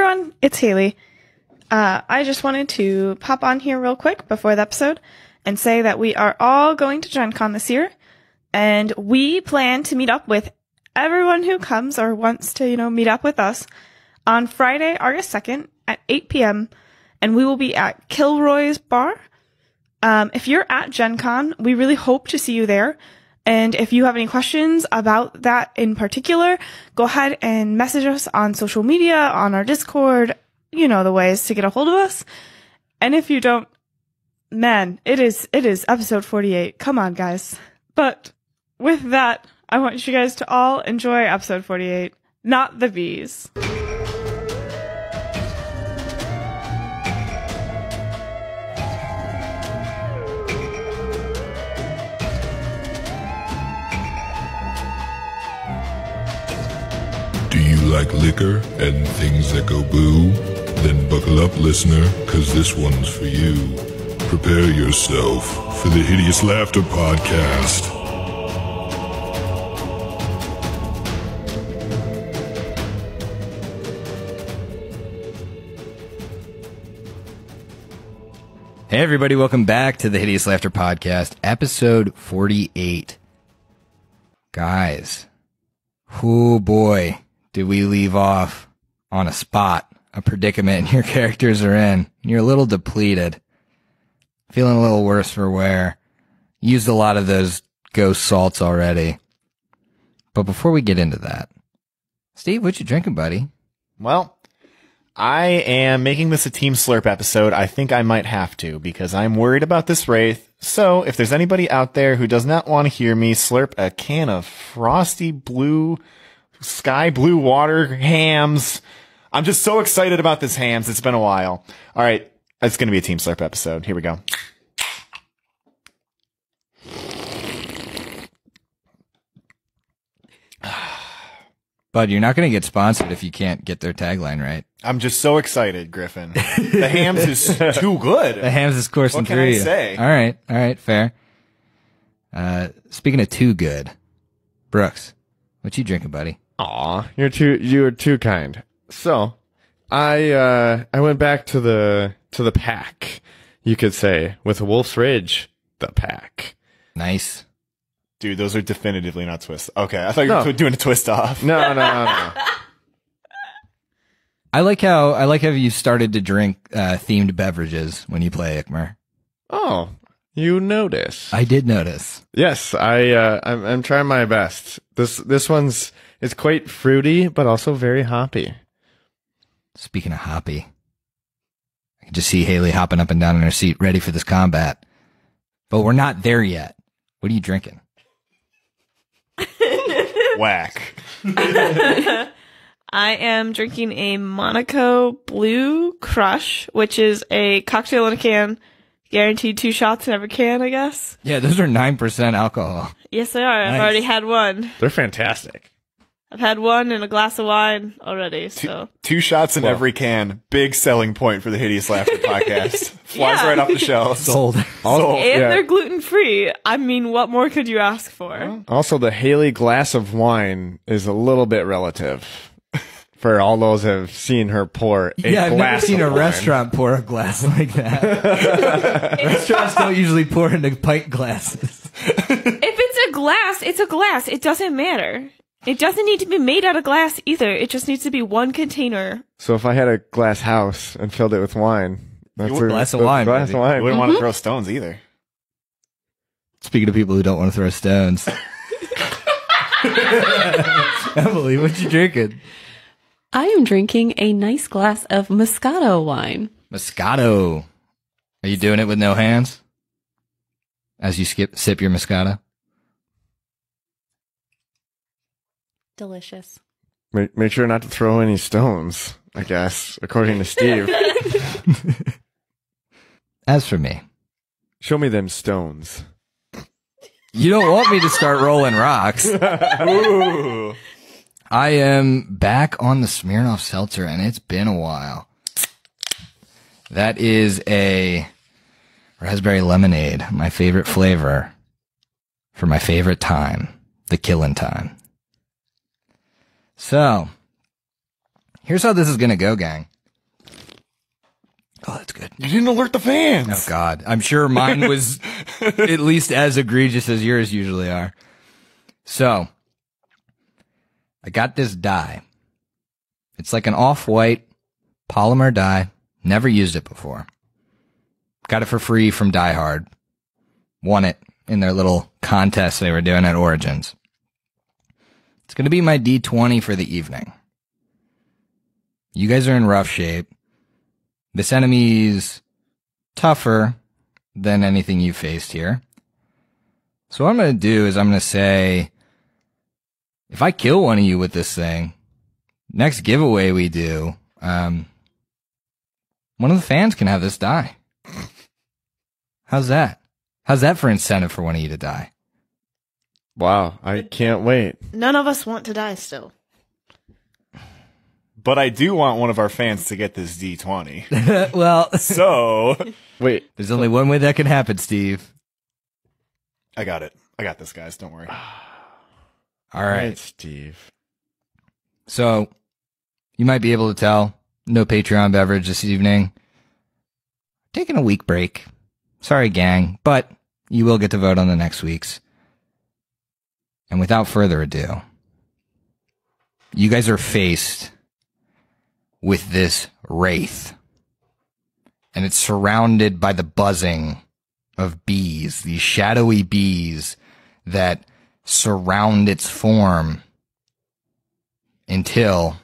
everyone, it's Haley. I just wanted to pop on here real quick before the episode and say that we are all going to Gen Con this year, and we plan to meet up with everyone who comes or wants to, meet up with us on Friday, August 2nd at 8 p.m., and we will be at Kilroy's Bar. If you're at Gen Con, we really hope to see you there. And if you have any questions about that in particular, go ahead and message us on social media, on our Discord, the ways to get a hold of us. And if you don't, man, it is episode 48. Come on, guys. But with that, I want you guys to all enjoy episode 48, not the bees. Do you like liquor and things that go boo? Then buckle up, listener, cause this one's for you. Prepare yourself for the Hideous Laughter Podcast. Hey everybody, welcome back to the Hideous Laughter Podcast, episode 48. Guys, oh boy, did we leave off on a spot, a predicament your characters are in. You're a little depleted, feeling a little worse for wear. Used a lot of those ghost salts already. But before we get into that, Steve, what you drinking, buddy? Well, I am making this a Team Slurp episode. I think I might have to, because I'm worried about this wraith. So, if there's anybody out there who does not want to hear me slurp a can of frosty blue, sky blue water hams, I'm just so excited about this hams. It's been a while. All right, it's going to be a Team Slurp episode. Here we go. Bud, you're not going to get sponsored if you can't get their tagline right. I'm just so excited, Griffin. The hams is too good. The hams is coursing through you. What can I say? All right, fair. Speaking of too good, Brooks, what you drinking, buddy? Aw, you were too kind. So, I went back to the pack, you could say, with Wolf's Ridge, the pack. Nice. Dude, those are definitively not twists. Okay, I thought you were doing a twist off. No. I like how you started to drink themed beverages when you play Ikmer. Oh, you notice? I did notice. Yes, I'm trying my best. This one's it's quite fruity, but also very hoppy. Speaking of hoppy, I can just see Haley hopping up and down in her seat, ready for this combat. But we're not there yet. What are you drinking? Whack. I am drinking a Monaco Blue Crush, which is a cocktail in a can. Guaranteed 2 shots in every can, I guess. Yeah, those are 9% alcohol. Yes, they are. Nice. I've already had one. They're fantastic. I've had one and a glass of wine already, so. Two shots in every can. Big selling point for the Hideous Laughter Podcast. Flies right off the shelves. Sold. And they're gluten-free. I mean, what more could you ask for? Also, the Haley glass of wine is a little bit relative. For all those who have seen her pour a I've never glass seen of a wine. restaurant pour a glass like that. Restaurants don't usually pour into pint glasses. If it's a glass, it's a glass. It doesn't matter. It doesn't need to be made out of glass either. It just needs to be one container. So if I had a glass house and filled it with wine, that's a glass of wine, Glass baby. of wine. You wouldn't want to throw stones either. Speaking of people who don't want to throw stones. Emily, what you drinking? I am drinking a nice glass of Moscato wine. Moscato. Are you doing it with no hands? As you sip your Moscato? Delicious. Make sure not to throw any stones, I guess, according to Steve. As for me, Show me them stones. you don't want me to start rolling rocks. Ooh. I am back on the Smirnoff Seltzer, and it's been a while. That is a raspberry lemonade, my favorite flavor for my favorite time, the killing time. So, here's how this is going to go, gang. Oh, that's good. You didn't alert the fans. Oh, God. I'm sure mine was at least as egregious as yours usually are. So, I got this dye. It's like an off-white polymer dye. Never used it before. Got it for free from Die Hard. Won it in their little contest they were doing at Origins. It's going to be my D20 for the evening. You guys are in rough shape. This enemy's tougher than anything you've faced here. So what I'm going to do is I'm going to say, if I kill one of you with this thing, next giveaway we do, one of the fans can have this die. How's that? How's that for incentive for one of you to die? Wow, I can't wait. None of us want to die still. But I do want one of our fans to get this D20. Well, So, Wait, there's only one way that can happen, Steve. I got it. I got this, guys. Don't worry. All right. Steve. So, you might be able to tell, no Patreon beverage this evening. Taking a week break. Sorry, gang, but you will get to vote on the next week's. And without further ado, you guys are faced with this wraith. And it's surrounded by the buzzing of bees, these shadowy bees that surround its form until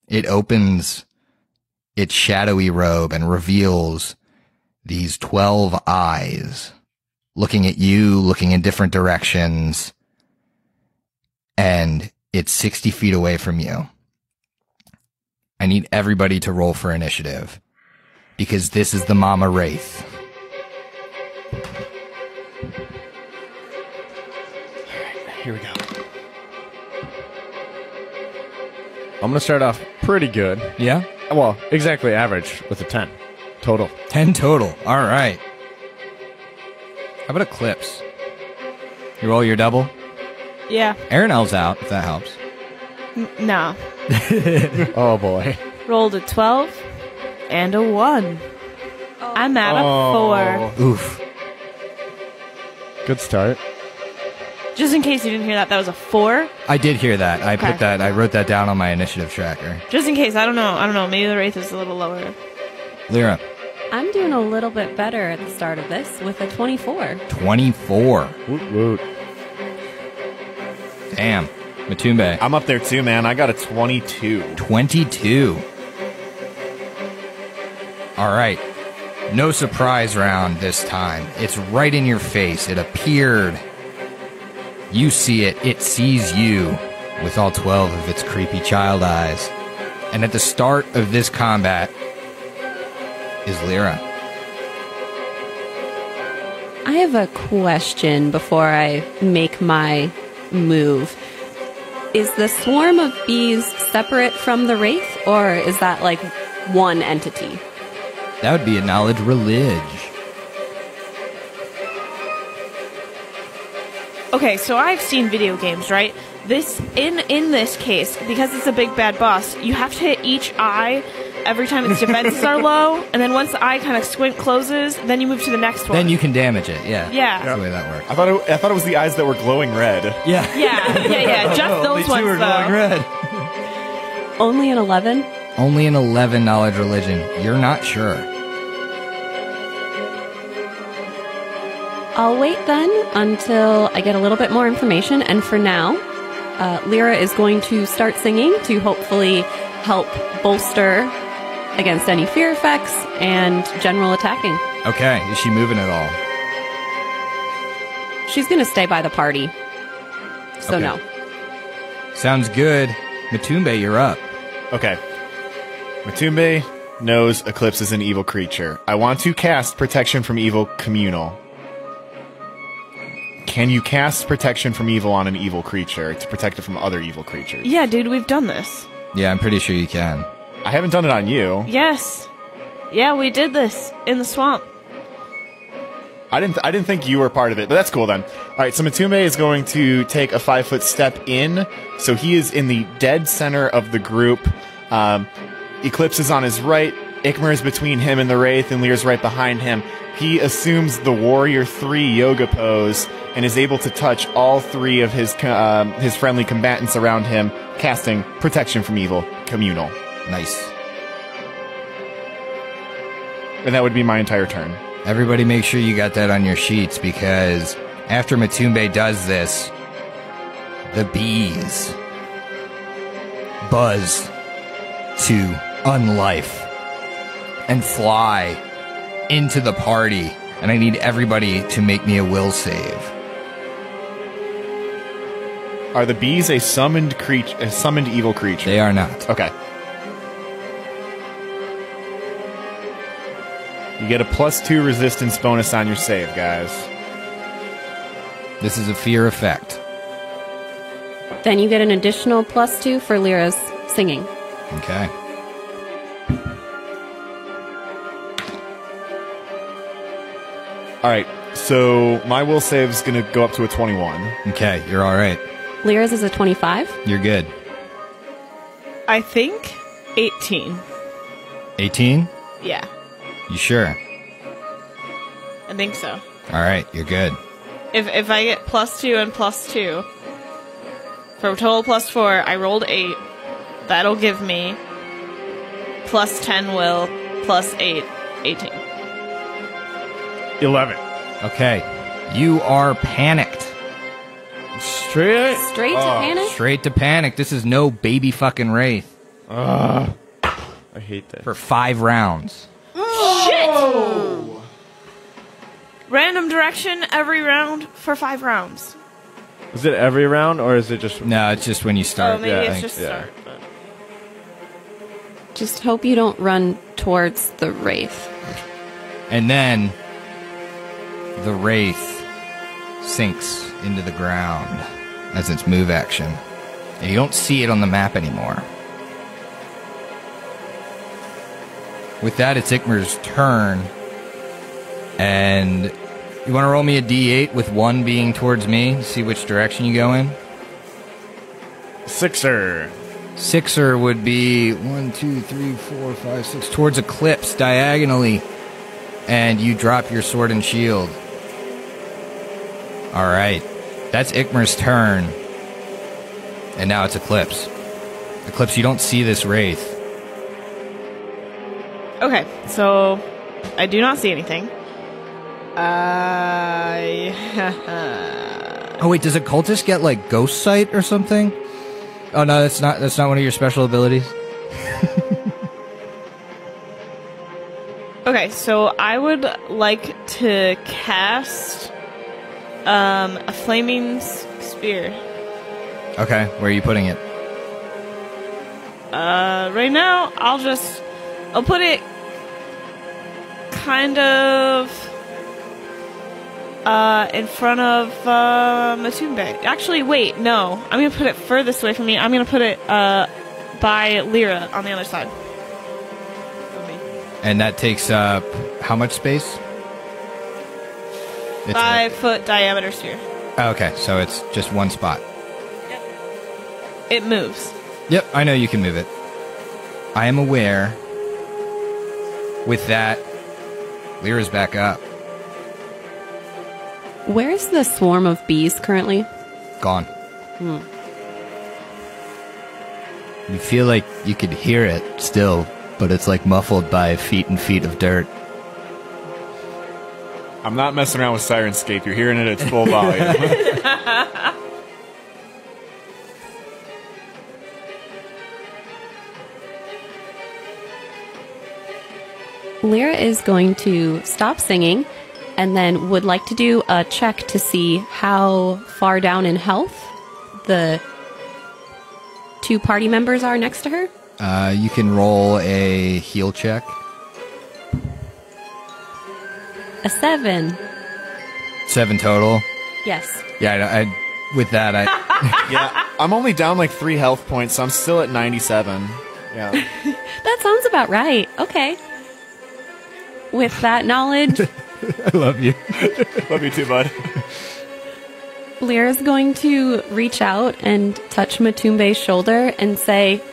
it opens its shadowy robe and reveals these 12 eyes looking at you, looking in different directions, and it's 60 feet away from you. I need everybody to roll for initiative because this is the Mama Wraith. Here we go. I'm going to start off pretty good. Yeah? Well, exactly average with a 10 total. 10 total. All right. How about Eclipse? You roll your double? Yeah. Aaron L's out, if that helps. No. Oh, boy. Rolled a 12 and a 1. I'm at a 4. Oof. Good start. Just in case you didn't hear that, that was a 4. I did hear that. I Okay. put that. I wrote that down on my initiative tracker. Just in case, I don't know. Maybe the Wraith is a little lower. Lyra, I'm doing a little bit better at the start of this with a 24. 24. Woot woot. Damn. Matumbe, I'm up there too, man. I got a 22. 22. All right. No surprise round this time. It's right in your face. It appeared. You see it. It sees you with all 12 of its creepy child eyes. And at the start of this combat is Lyra. I have a question before I make my move. Is the swarm of bees separate from the wraith, or is that like one entity? That would be a knowledge religion. Okay, so I've seen video games, right? This in this case, because it's a big bad boss, you have to hit each eye every time its defenses are low, and then once the eye kind of squint closes, then you move to the next one. Then you can damage it. Yeah. Yeah. That's the way that works. I thought it was the eyes that were glowing red. Yeah. Yeah, just those ones are though. glowing red. Only an 11? Only an 11 knowledge religion. You're not sure. I'll wait then until I get a little bit more information, and for now, Lyra is going to start singing to hopefully help bolster against any fear effects and general attacking. Okay. Is she moving at all? She's going to stay by the party. So Okay. no. Sounds good. Matumbe, you're up. Okay. Matumbe knows Eclipse is an evil creature. I want to cast Protection from Evil Communal. Can you cast Protection from Evil on an evil creature to protect it from other evil creatures? Yeah, dude, we've done this. Yeah, I'm pretty sure you can. I haven't done it on you. Yes. Yeah, we did this in the swamp. I didn't think you were part of it, but that's cool then. All right, so Matumbe is going to take a 5-foot step in, so he is in the dead center of the group. Eclipse is on his right, Ikmer is between him and the Wraith, and Lear's right behind him. He assumes the Warrior 3 yoga pose and is able to touch all 3 of his friendly combatants around him, casting Protection from Evil, communal. Nice. And that would be my entire turn. Everybody make sure you got that on your sheets, because after Matumbe does this, the bees buzz to unlife and fly into the party, and I need everybody to make me a will save. Are the bees a summoned evil creature? They are not. Okay. You get a +2 resistance bonus on your save, guys. This is a fear effect. Then you get an additional +2 for Lyra's singing. Okay. All right, so my will save is going to go up to a 21. Okay, you're all right. Lyra's is a 25. You're good. I think 18. 18? Yeah, You sure? I think so. All right, you're good. If I get +2 and +2, for a total +4, I rolled 8. That'll give me +10 will, +8, 18. 11. Okay. You are panicked. Straight. Straight to panic? Straight to panic. This is no baby fucking wraith. I hate that. For 5 rounds. Random direction every round for 5 rounds. Is it every round, or is it just... No, it's just when you start. Oh, maybe yeah, it's I just think- yeah. start. But. Just hope you don't run towards the Wraith. And then the wraith sinks into the ground as its move action. And you don't see it on the map anymore. With that, it's Ikmer's turn. And you want to roll me a d8 with 1 being towards me to see which direction you go in? 6er. 6er would be 1, 2, 3, 4, 5, 6 towards Eclipse diagonally. And you drop your sword and shield. All right. That's Ikmer's turn. And now it's Eclipse. Eclipse, you don't see this wraith. Okay, so I do not see anything. Oh wait, does a cultist get like ghost sight or something? Oh no, that's not one of your special abilities. Okay, so I would like to cast a flaming spear. Okay, where are you putting it? Right now, I'll put it kind of in front of Matumbe. Actually, wait, no. I'm gonna put it furthest away from me. I'm gonna put it by Lyra on the other side. And that takes up how much space? It's 5-foot diameter sphere. okay, so it's just one spot. It moves. Yep, I know you can move it. I am aware. With that, Lyra's back up. Where is the swarm of bees currently? Gone. You feel like you could hear it still, but it's like muffled by feet and feet of dirt. I'm not messing around with Sirenscape. You're hearing it at its full volume. Lyra is going to stop singing and then would like to do a check to see how far down in health the 2 party members are next to her. You can roll a heal check. A 7. 7 total. Yes. Yeah, with that, Yeah, I'm only down like 3 health points, so I'm still at 97. Yeah. That sounds about right. Okay. With that knowledge, I love you. Love you too, bud. Lyra's going to reach out and touch Matumbe's shoulder and say,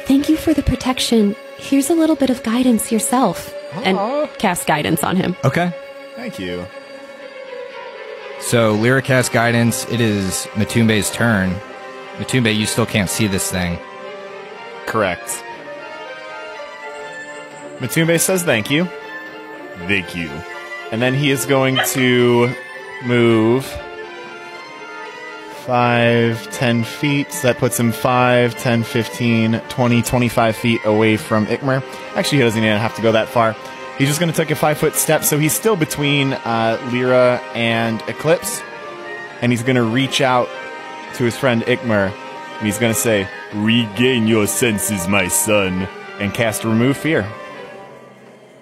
"Thank you for the protection here's a little bit of guidance yourself. And cast guidance on him. Okay. Thank you. So Lyra casts guidance. It is Matumbe's turn. Matumbe, you still can't see this thing. Correct. Matumbe says thank you. Thank you. And then he is going to move 5, 10 feet. So that puts him 5, 10, 15, 20, 25 feet away from Ikmer. Actually, he doesn't even have to go that far. He's just going to take a 5-foot step, so he's still between Lyra and Eclipse. And he's going to reach out to his friend Ikmer, and he's going to say, "Regain your senses, my son," and cast Remove Fear.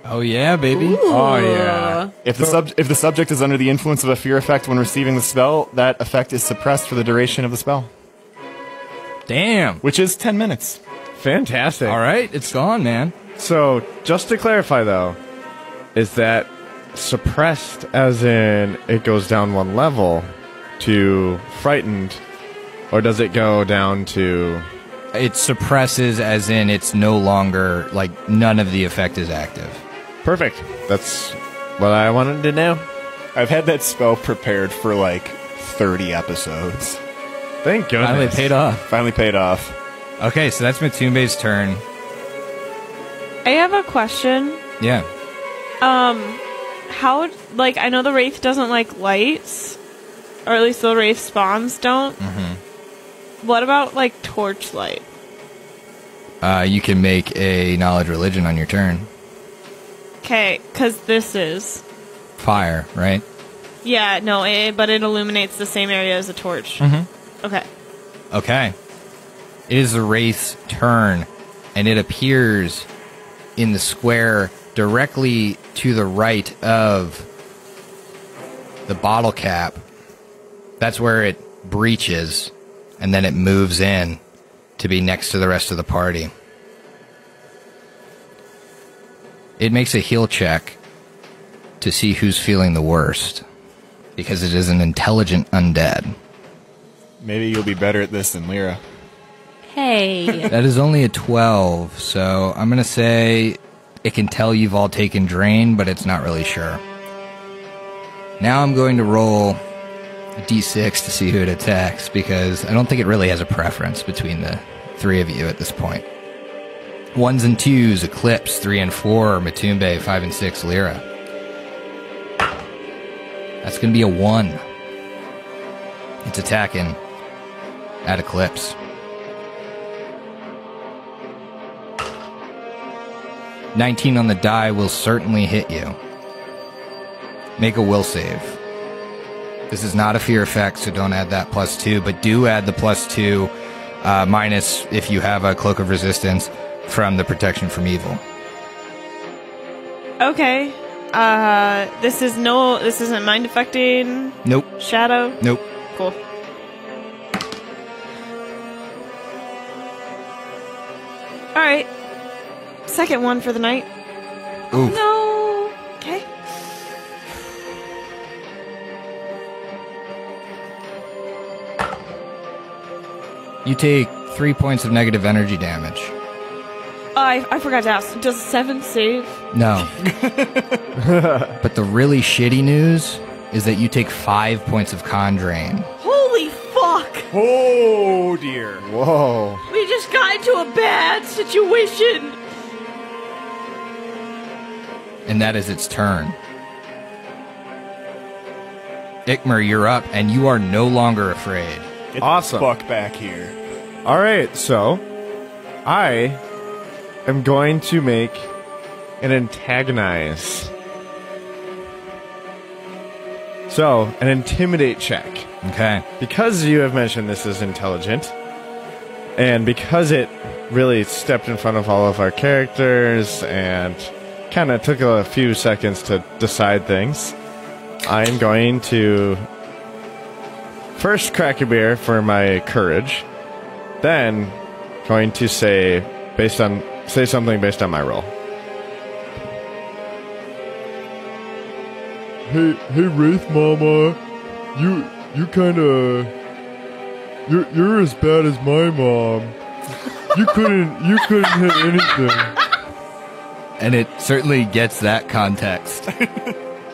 Oh, yeah, baby. Ooh. Oh, yeah. If the subject is under the influence of a fear effect when receiving the spell, that effect is suppressed for the duration of the spell, Damn. which is 10 minutes. Fantastic. All right, it's gone, man. So, just to clarify, though, is that suppressed as in it goes down one level to frightened, or does it go down to... It suppresses as in it's no longer, like, none of the effect is active. Perfect. That's what I wanted to know. I've had that spell prepared for like 30 episodes. Thank goodness. Finally paid off. Finally paid off. Okay, so that's Matumbe's turn. I have a question. Yeah. How, like, I know the wraith doesn't like lights, or at least the wraith spawns don't. Mm-hmm. What about, like, torchlight? You can make a knowledge religion on your turn. Okay, because this is... Fire, right? Yeah, no, but it illuminates the same area as a torch. Mm-hmm. Okay. Okay. It is the wraith's turn, and it appears in the square directly to the right of the bottle cap. That's where it breaches, and then it moves in to be next to the rest of the party. It makes a heal check to see who's feeling the worst, because it is an intelligent undead. Maybe you'll be better at this than Lyra. Hey. That is only a 12, so I'm going to say it can tell you've all taken drain, but it's not really sure. Now I'm going to roll a d6 to see who it attacks, because I don't think it really has a preference between the three of you at this point. 1s and 2s, Eclipse, 3 and 4, Matumbe, 5 and 6, Lyra. That's going to be a 1. It's attacking at Eclipse. 19 on the die will certainly hit you. Make a will save. This is not a fear effect, so don't add that +2, but do add the +2 minus if you have a cloak of resistance from the protection from evil. Okay. This isn't mind affecting. Nope. Shadow. Nope. Cool. All right. Second one for the night. Ooh. No. Okay. You take 3 points of negative energy damage. I forgot to ask. Does 7 save? No. But the really shitty news is that you take 5 points of con drain. Holy fuck! Oh dear. Whoa. We just got into a bad situation. And that is its turn. Ikmer, you're up, and you are no longer afraid. Get Awesome. the fuck back here. All right, so I am going to make an antagonize. So, an intimidate check. Okay. Because you have mentioned this is intelligent, and because it really stepped in front of all of our characters and kind of took a few seconds to decide things, I'm going to first crack a beer for my courage, then going to say something based on my roll. Hey, Wraith Mama, you kinda, you're as bad as my mom. You couldn't hit anything. and it certainly gets that context.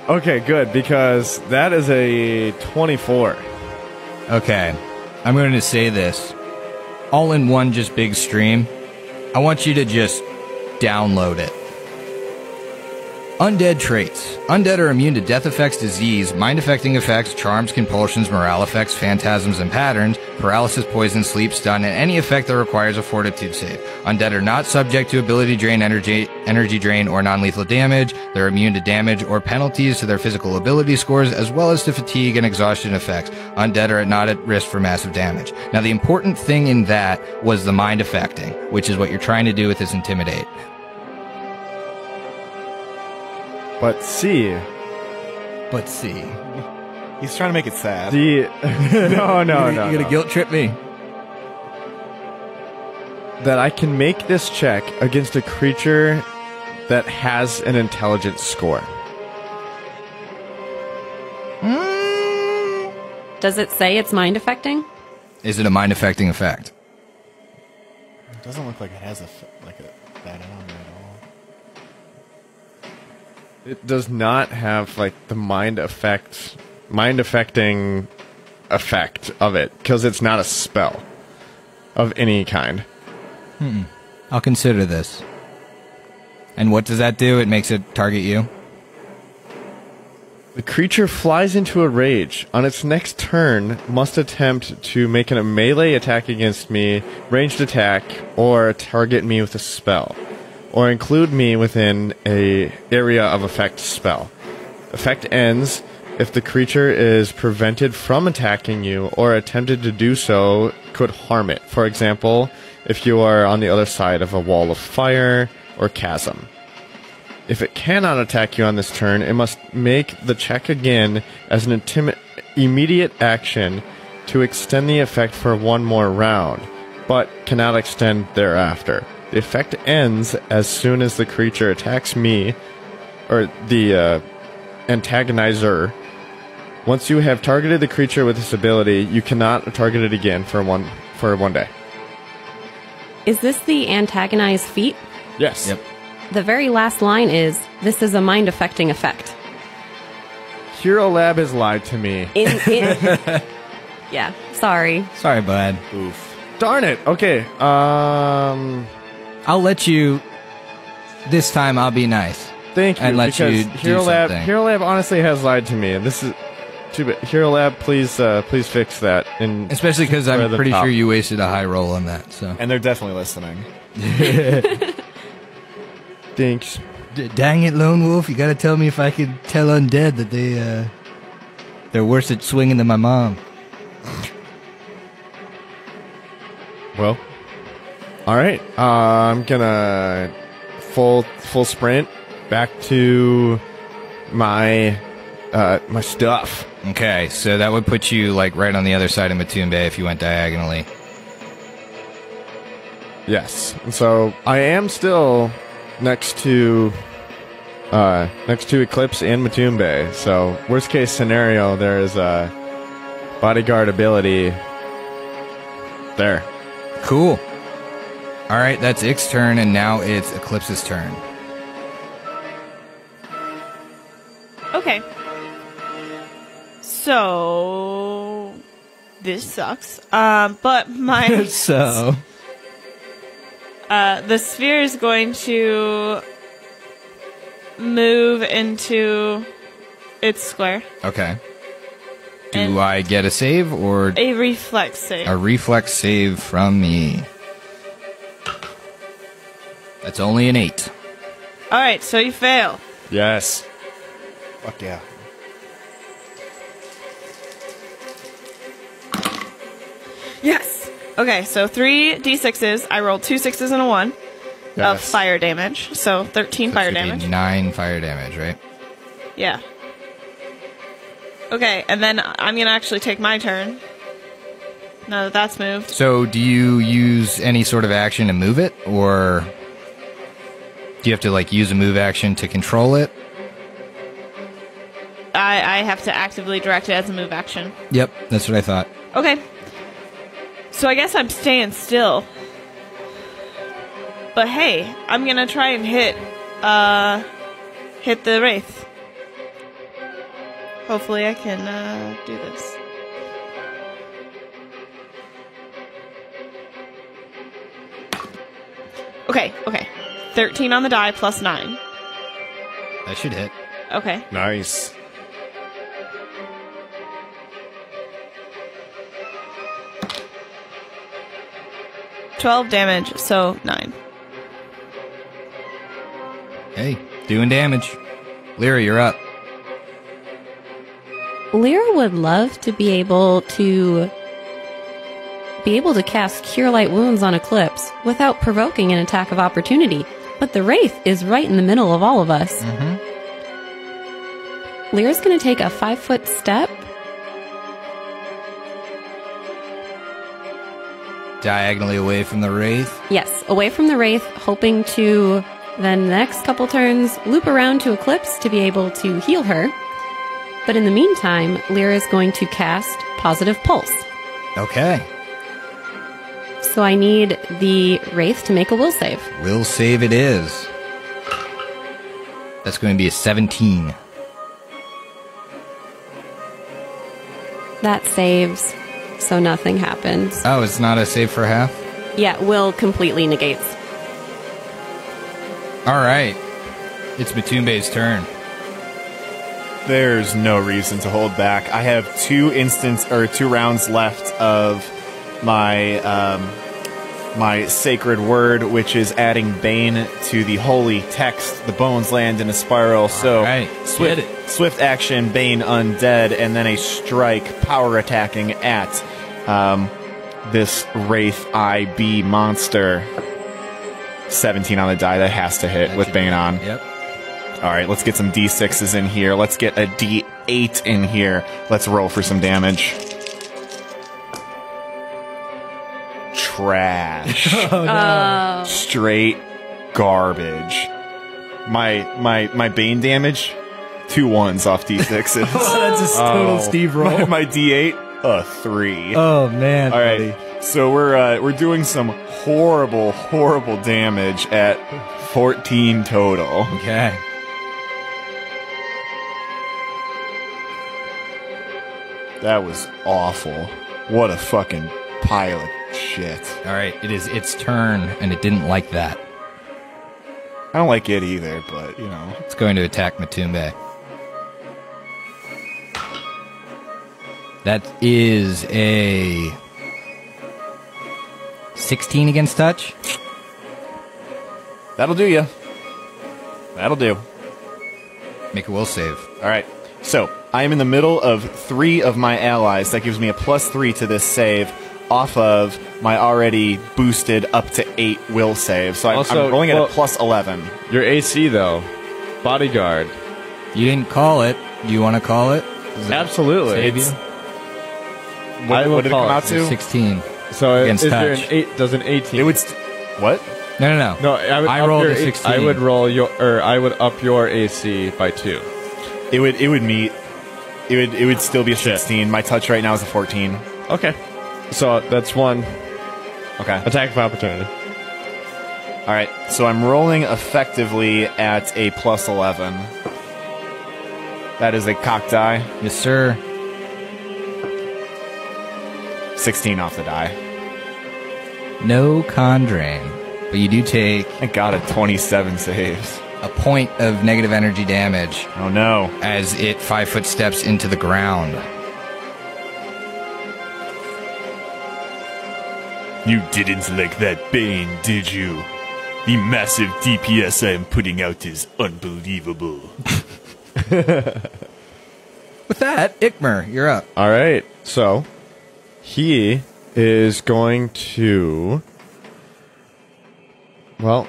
Okay, good, because that is a 24. Okay, I'm going to say this. All in one just big stream. I want you to just download it. Undead traits. Undead are immune to death effects, disease, mind-affecting effects, charms, compulsions, morale effects, phantasms, and patterns, paralysis, poison, sleep, stun, and any effect that requires a fortitude save. Undead are not subject to ability drain, energy drain, or non-lethal damage. They're immune to damage or penalties to their physical ability scores, as well as to fatigue and exhaustion effects. Undead are not at risk for massive damage. Now, the important thing in that was the mind-affecting, which is what you're trying to do with this Intimidate. But see, He's trying to make it sad. no. You're gonna guilt trip me. That I can make this check against a creature that has an intelligence score. Does it say it's mind affecting? Is it a mind-affecting effect? It doesn't look like it has that on it at all. It does not have like the mind-affecting effect of it, because it's not a spell of any kind. I'll consider this. And what does that do? It makes it target you? The creature flies into a rage. On its next turn, must attempt to make a melee attack against me, ranged attack, or target me with a spell, or include me within a area of effect spell. Effect ends if the creature is prevented from attacking you or attempted to do so could harm it. For example, if you are on the other side of a wall of fire or chasm. If it cannot attack you on this turn, it must make the check again as an immediate action to extend the effect for one more round, but cannot extend thereafter. The effect ends as soon as the creature attacks me, or the antagonizer. Once you have targeted the creature with this ability, you cannot target it again for one day. Is this the antagonized feat? Yes. Yep. The very last line is, this is a mind affecting effect. Hero Lab has lied to me. Yeah, sorry. Sorry, bud. Oof. Darn it. Okay. I'll let you... This time I'll be nice. Thank you. And let because you do Hero Lab, something. Hero Lab honestly has lied to me, and this is too bad. Hero Lab, please fix that. And Especially because Right at I'm the pretty top. sure you wasted a high roll on that, so... And they're definitely listening. Thanks. Dang it, Lone Wolf, you gotta tell me if I could tell Undead that they're worse at swinging than my mom. Well, all right. I'm gonna full sprint back to my my stuff. Okay, so that would put you, like, right on the other side of Mattoon Bay if you went diagonally. Yes. And so I am still next to Eclipse and Mattoon Bay. So worst case scenario, there is a bodyguard ability there. Cool. Alright, that's Ick's turn, and now it's Eclipse's turn. Okay. So this sucks. But my So... the sphere is going to move into its square. Okay. Do And- I get a save, or A reflex save. a reflex save from me? That's only an 8. Alright, so you fail. Yes. Fuck yeah. Yes! Okay, so 3 d6s. I rolled 2 6s and a 1 of Yes. fire damage. So 13 So fire it should be damage. 9 fire damage, right? Yeah. Okay, and then I'm gonna actually take my turn. Now that that's moved. So do you use any sort of action to move it, or do you have to, like, use a move action to control it? I have to actively direct it as a move action. Yep, that's what I thought. Okay. So I guess I'm staying still. But hey, I'm gonna try and hit hit the wraith. Hopefully I can do this. Okay. 13 on the die plus 9. That should hit. Okay. Nice. $12 damage, so 9. Hey, doing damage. Lyra, you're up. Lyra would love to be able to cast Cure Light Wounds on Eclipse without provoking an attack of opportunity, but the Wraith is right in the middle of all of us. Lyra's going to take a 5-foot step. Diagonally away from the Wraith. Yes, away from the Wraith, hoping to then the next couple turns loop around to Eclipse to be able to heal her. But in the meantime, Lyra is going to cast Positive Pulse. Okay. So I need the Wraith to make a will save. Will save it is. That's going to be a 17. That saves, so nothing happens. Oh, it's not a save for half? Yeah, will completely negates. All right. It's Matumbe's turn. There's no reason to hold back. I have 2 rounds left of my my sacred word, which is adding Bane to the holy text. The bones land in a spiral. So right, swift action, Bane undead, and then a strike, power attacking at this Wraith IB monster. 17 on the die. That has to hit with Bane on. Yep. All right, let's get some D6s in here. Let's get a D8 in here. Let's roll for some damage. Trash. Oh, no. Straight garbage. My Bane damage, 2 1s off D6s. That's a total Steve roll. My D8, a 3. Oh, man. All right, so we're doing some horrible damage at 14 total. Okay. That was awful. What a fucking pile of shit. All right, it is its turn, and it didn't like that. I don't like it either, but, you know. It's going to attack Matumbe. That is a 16 against touch. That'll do ya. That'll do. Make a will save. All right. So, I am in the middle of 3 of my allies. That gives me a +3 to this save off of my already boosted up to 8 will save. So I'm rolling at a +11. Your AC, though. Bodyguard. You didn't call it. Do you want to call it? Absolutely. Save you? What did it come out to? 16. So Against is there touch. an 8? Does an 18? It would... What? No. No, I rolled your a 16. I would roll I would up your AC by 2. It would meet. It would still be a 16. My touch right now is a 14. Okay. So that's 1 Okay. attack of opportunity. All right. So I'm rolling effectively at a +11. That is a cock die. Yes, sir. 16 off the die. No con drain. But you do take I got a 27 saves. a point of negative energy damage Oh no. as it 5-foot steps into the ground. You didn't like that Bane, did you? The massive DPS I am putting out is unbelievable. With that, Ikmer, you're up. All right. So he is going to. Well,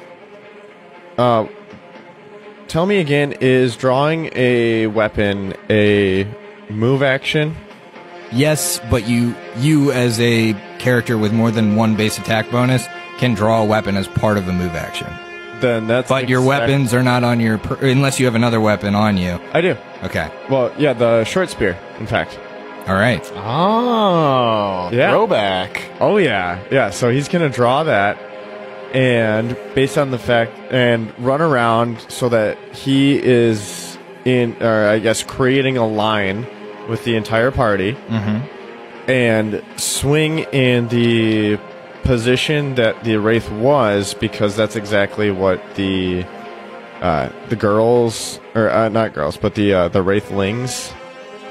tell me again, is drawing a weapon a move action? Yes, but you as a character with more than 1 base attack bonus can draw a weapon as part of a move action. Then that's. But your weapons are not on your unless you have another weapon on you. I do. Okay. Well, yeah, the short spear, in fact. All right. Oh. Yeah. Throwback. Oh yeah, yeah. So he's gonna draw that, and based on the fact, and run around so that he is creating a line with the entire party, and swing in the position that the wraith was, because that's exactly what the girls, or not girls, but the wraithlings,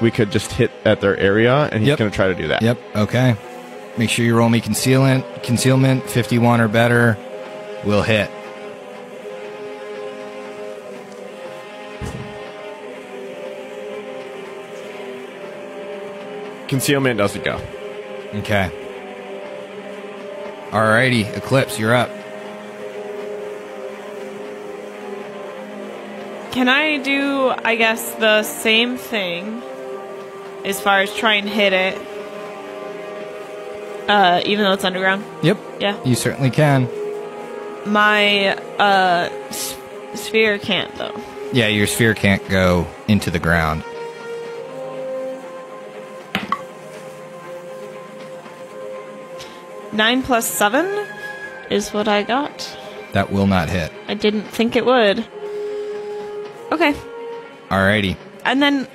we could just hit at their area, and he's going to try to do that. Yep. Okay. Make sure you roll me concealment. 51 or better will hit. Concealment doesn't go. Okay. Alrighty, Eclipse, you're up. Can I do, I guess, the same thing as far as try and hit it, even though it's underground? Yep. Yeah. You certainly can. My sphere can't, though. Yeah, your sphere can't go into the ground. Nine plus 7 is what I got. That will not hit. I didn't think it would. Okay. Alrighty. And then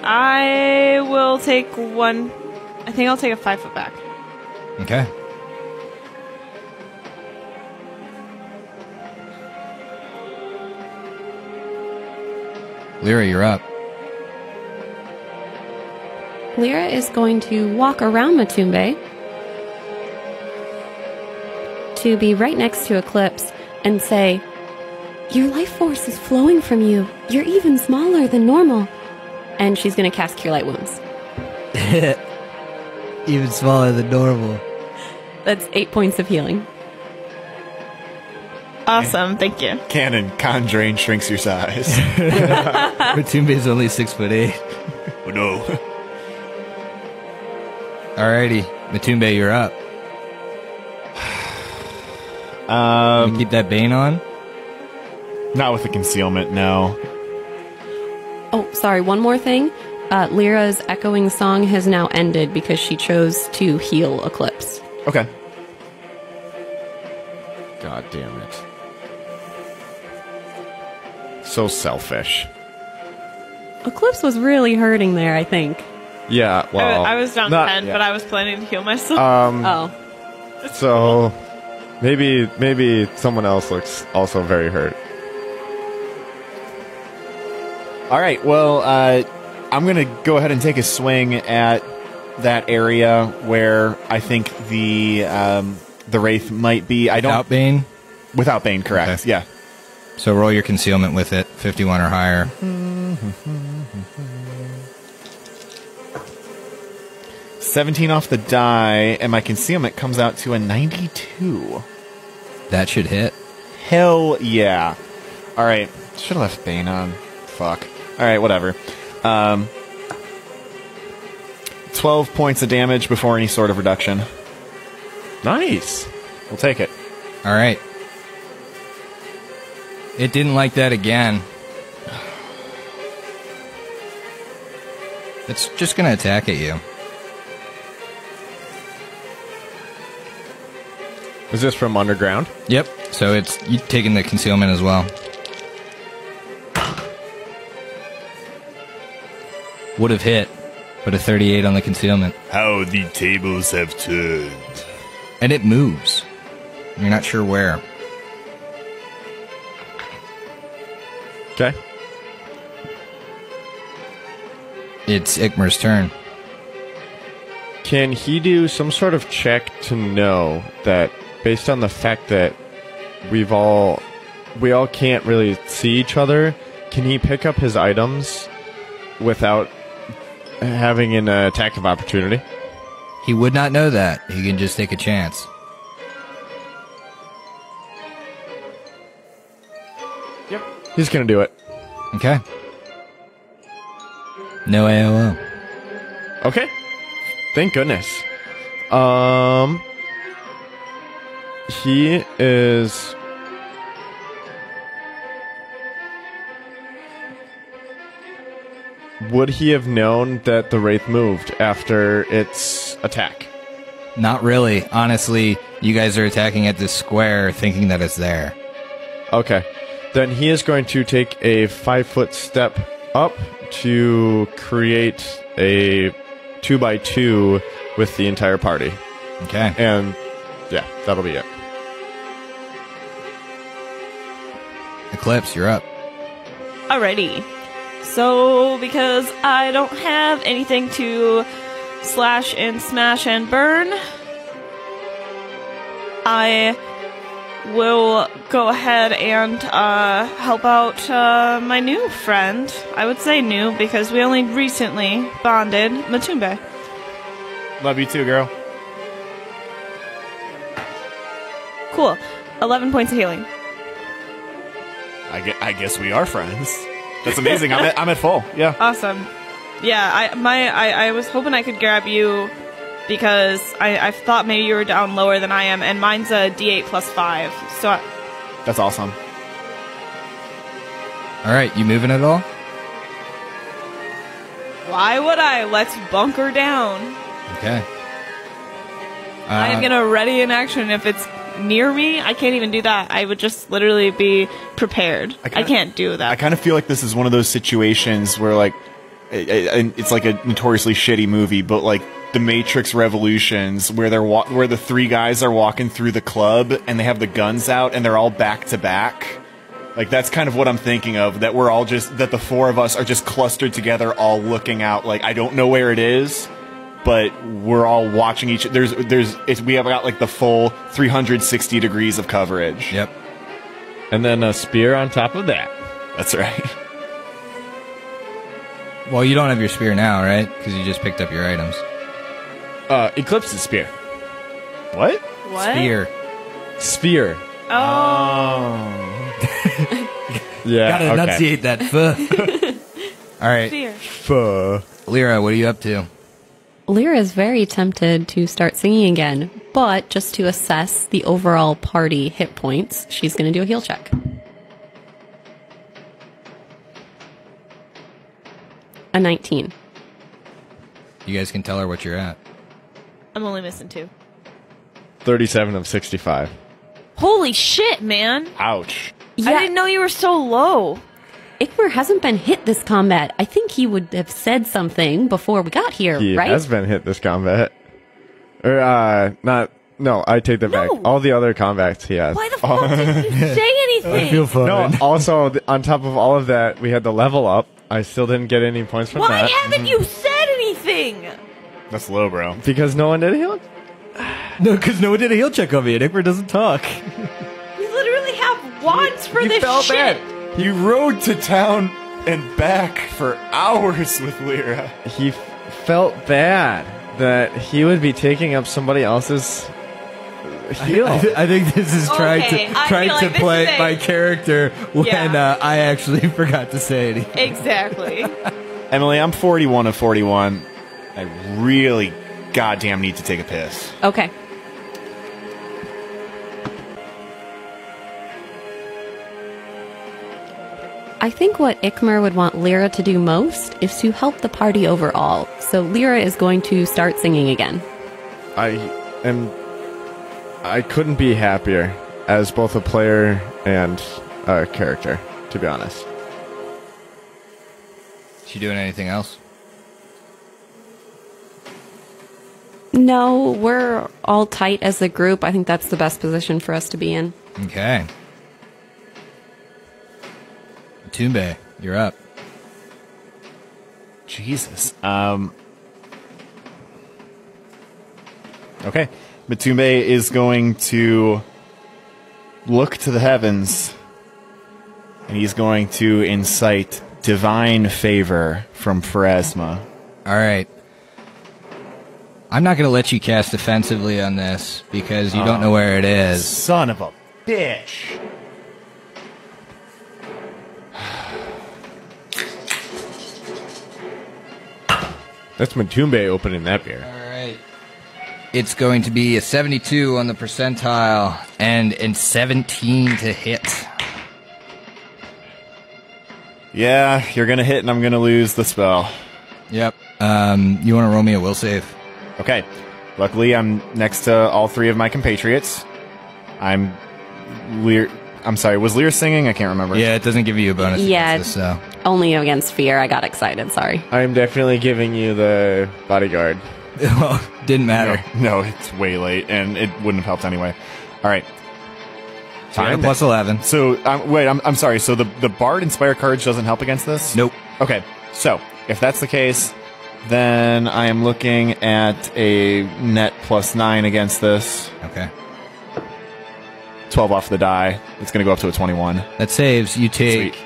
I will take one. I think I'll take a 5 foot back. Okay. Lyra, you're up. Lyra is going to walk around Matumbe to be right next to Eclipse and say, "Your life force is flowing from you. You're even smaller than normal." And she's going to cast Cure Light Wounds. Even smaller than normal. That's 8 points of healing. Awesome, thank you. Cannon, conjuring shrinks your size. Matumbe's only 6'8". Oh no. Alrighty, Matumbe, you're up. You keep that Bane on? Not with the concealment, no. Oh, sorry, one more thing. Lyra's echoing song has now ended because she chose to heal Eclipse. Okay. God damn it. So selfish. Eclipse was really hurting there, I think. Yeah, well... I was down 10, but I was planning to heal myself. So, maybe someone else looks also very hurt. All right, well, I'm going to go ahead and take a swing at that area where I think the wraith might be. Without Bane? Without Bane, correct. Okay. Yeah. So roll your concealment with it, 51 or higher. 17 off the die, and my concealment comes out to a 92. That should hit. Hell yeah. All right. Should have left Bane on. Fuck. All right, whatever. 12 points of damage before any sort of reduction. Nice. We'll take it. All right. It didn't like that again. It's just going to attack at you. Is this from underground? Yep. So it's you taking the concealment as well. Would have hit, but a 38 on the concealment. How the tables have turned. And it moves. You're not sure where. Okay. It's Ikmer's turn. Can he do some sort of check to know that, based on the fact that we all can't really see each other, can he pick up his items without having an attack of opportunity? He would not know that. He can just take a chance. Yep. He's gonna do it. Okay. No AOO. Okay. Thank goodness. He is... Would he have known that the wraith moved after its attack? Not really. Honestly, You guys are attacking at this square thinking that it's there. Okay. Then he is going to take a 5-foot step up to create a 2x2 with the entire party. Okay. And yeah, that'll be it. Eclipse, you're up. Alrighty. So, because I don't have anything to slash and smash and burn, I will go ahead and help out my new friend. I would say new because we only recently bonded, Matumbe. Love you too, girl. Cool. 11 points of healing. I guess we are friends. That's amazing. I'm at full. Yeah. Awesome. Yeah, I was hoping I could grab you because I thought maybe you were down lower than I am, and mine's a D8 plus 5. So That's awesome. All right, you moving at all? why would I? Let's bunker down. Okay. I am gonna ready in action. If it's near me, I can't even do that. I would just literally be prepared. I can't do that. I kind of feel like this is one of those situations where, like, it's like a notoriously shitty movie, but like the Matrix Revolutions, where where the three guys are walking through the club and they have the guns out and they're all back to back. Like, that's kind of what I'm thinking of. That we're all that the four of us are just clustered together, all looking out. Like, I don't know where it is, but we're all watching each. We have got like the full 360 degrees of coverage. Yep. And then a spear on top of that. That's right. Well, you don't have your spear now, right? Because you just picked up your items. Eclipse's spear. What? What? Spear. Sphere. Oh. Yeah. Gotta enunciate that. All right. Fear. Lyra, what are you up to? Lyra is very tempted to start singing again, but just to assess the overall party hit points, she's going to do a heal check. A 19. You guys can tell her what you're at. I'm only missing 2. 37 of 65. Holy shit, man! Ouch. Yeah, I didn't know you were so low. Ikmer hasn't been hit this combat. I think he would have said something before we got here, He right? has been hit this combat. Or, not... No, I take that back. All the other combats he has. Why the fuck didn't you say anything? fine. No, also, on top of all of that, we had the level up. I still didn't get any points from Why that. haven't you said anything? That's low, bro. Because no one did heal? No, because no one did a heal check on me, and Ikmer doesn't talk. We literally have wands for this felt shit. bad. You rode to town and back for hours with Lyra. He felt bad that he would be taking up somebody else's heal. I think this is trying Okay, I to feel like this play is a- my character when Yeah. I actually forgot to say anything. Exactly. Emily, I'm 41 of 41. I really goddamn need to take a piss. Okay. I think what Ikmer would want Lyra to do most is to help the party overall. So Lyra is going to start singing again. I couldn't be happier as both a player and a character, to be honest. She doing anything else? No, we're all tight as a group. I think that's the best position for us to be in. Okay. Tumbe, you're up. Jesus. Okay. Matumbe is going to look to the heavens, and he's going to incite divine favor from Pharasma. All right. I'm not going to let you cast defensively on this because you don't know where it is. Son of a bitch. That's Matumbe opening that beer. All right. It's going to be a 72 on the percentile and 17 to hit. Yeah, you're going to hit, and I'm going to lose the spell. Yep. You want to roll me a will save? Okay. Luckily, I'm next to all three of my compatriots. I'm sorry, was Lear singing? I can't remember. Yeah, it doesn't give you a bonus Yeah. against this, so. Only against fear. I got excited. Sorry. I'm definitely giving you the bodyguard. Well, didn't matter. No, it's way late, and it wouldn't have helped anyway. All right. So you have a plus 11. So, wait, I'm sorry. So the Bard Inspire Courage doesn't help against this? Nope. Okay, so if that's the case, then I am looking at a net +9 against this. Okay. 12 off the die. It's going to go up to a 21. That saves. You take Sweet.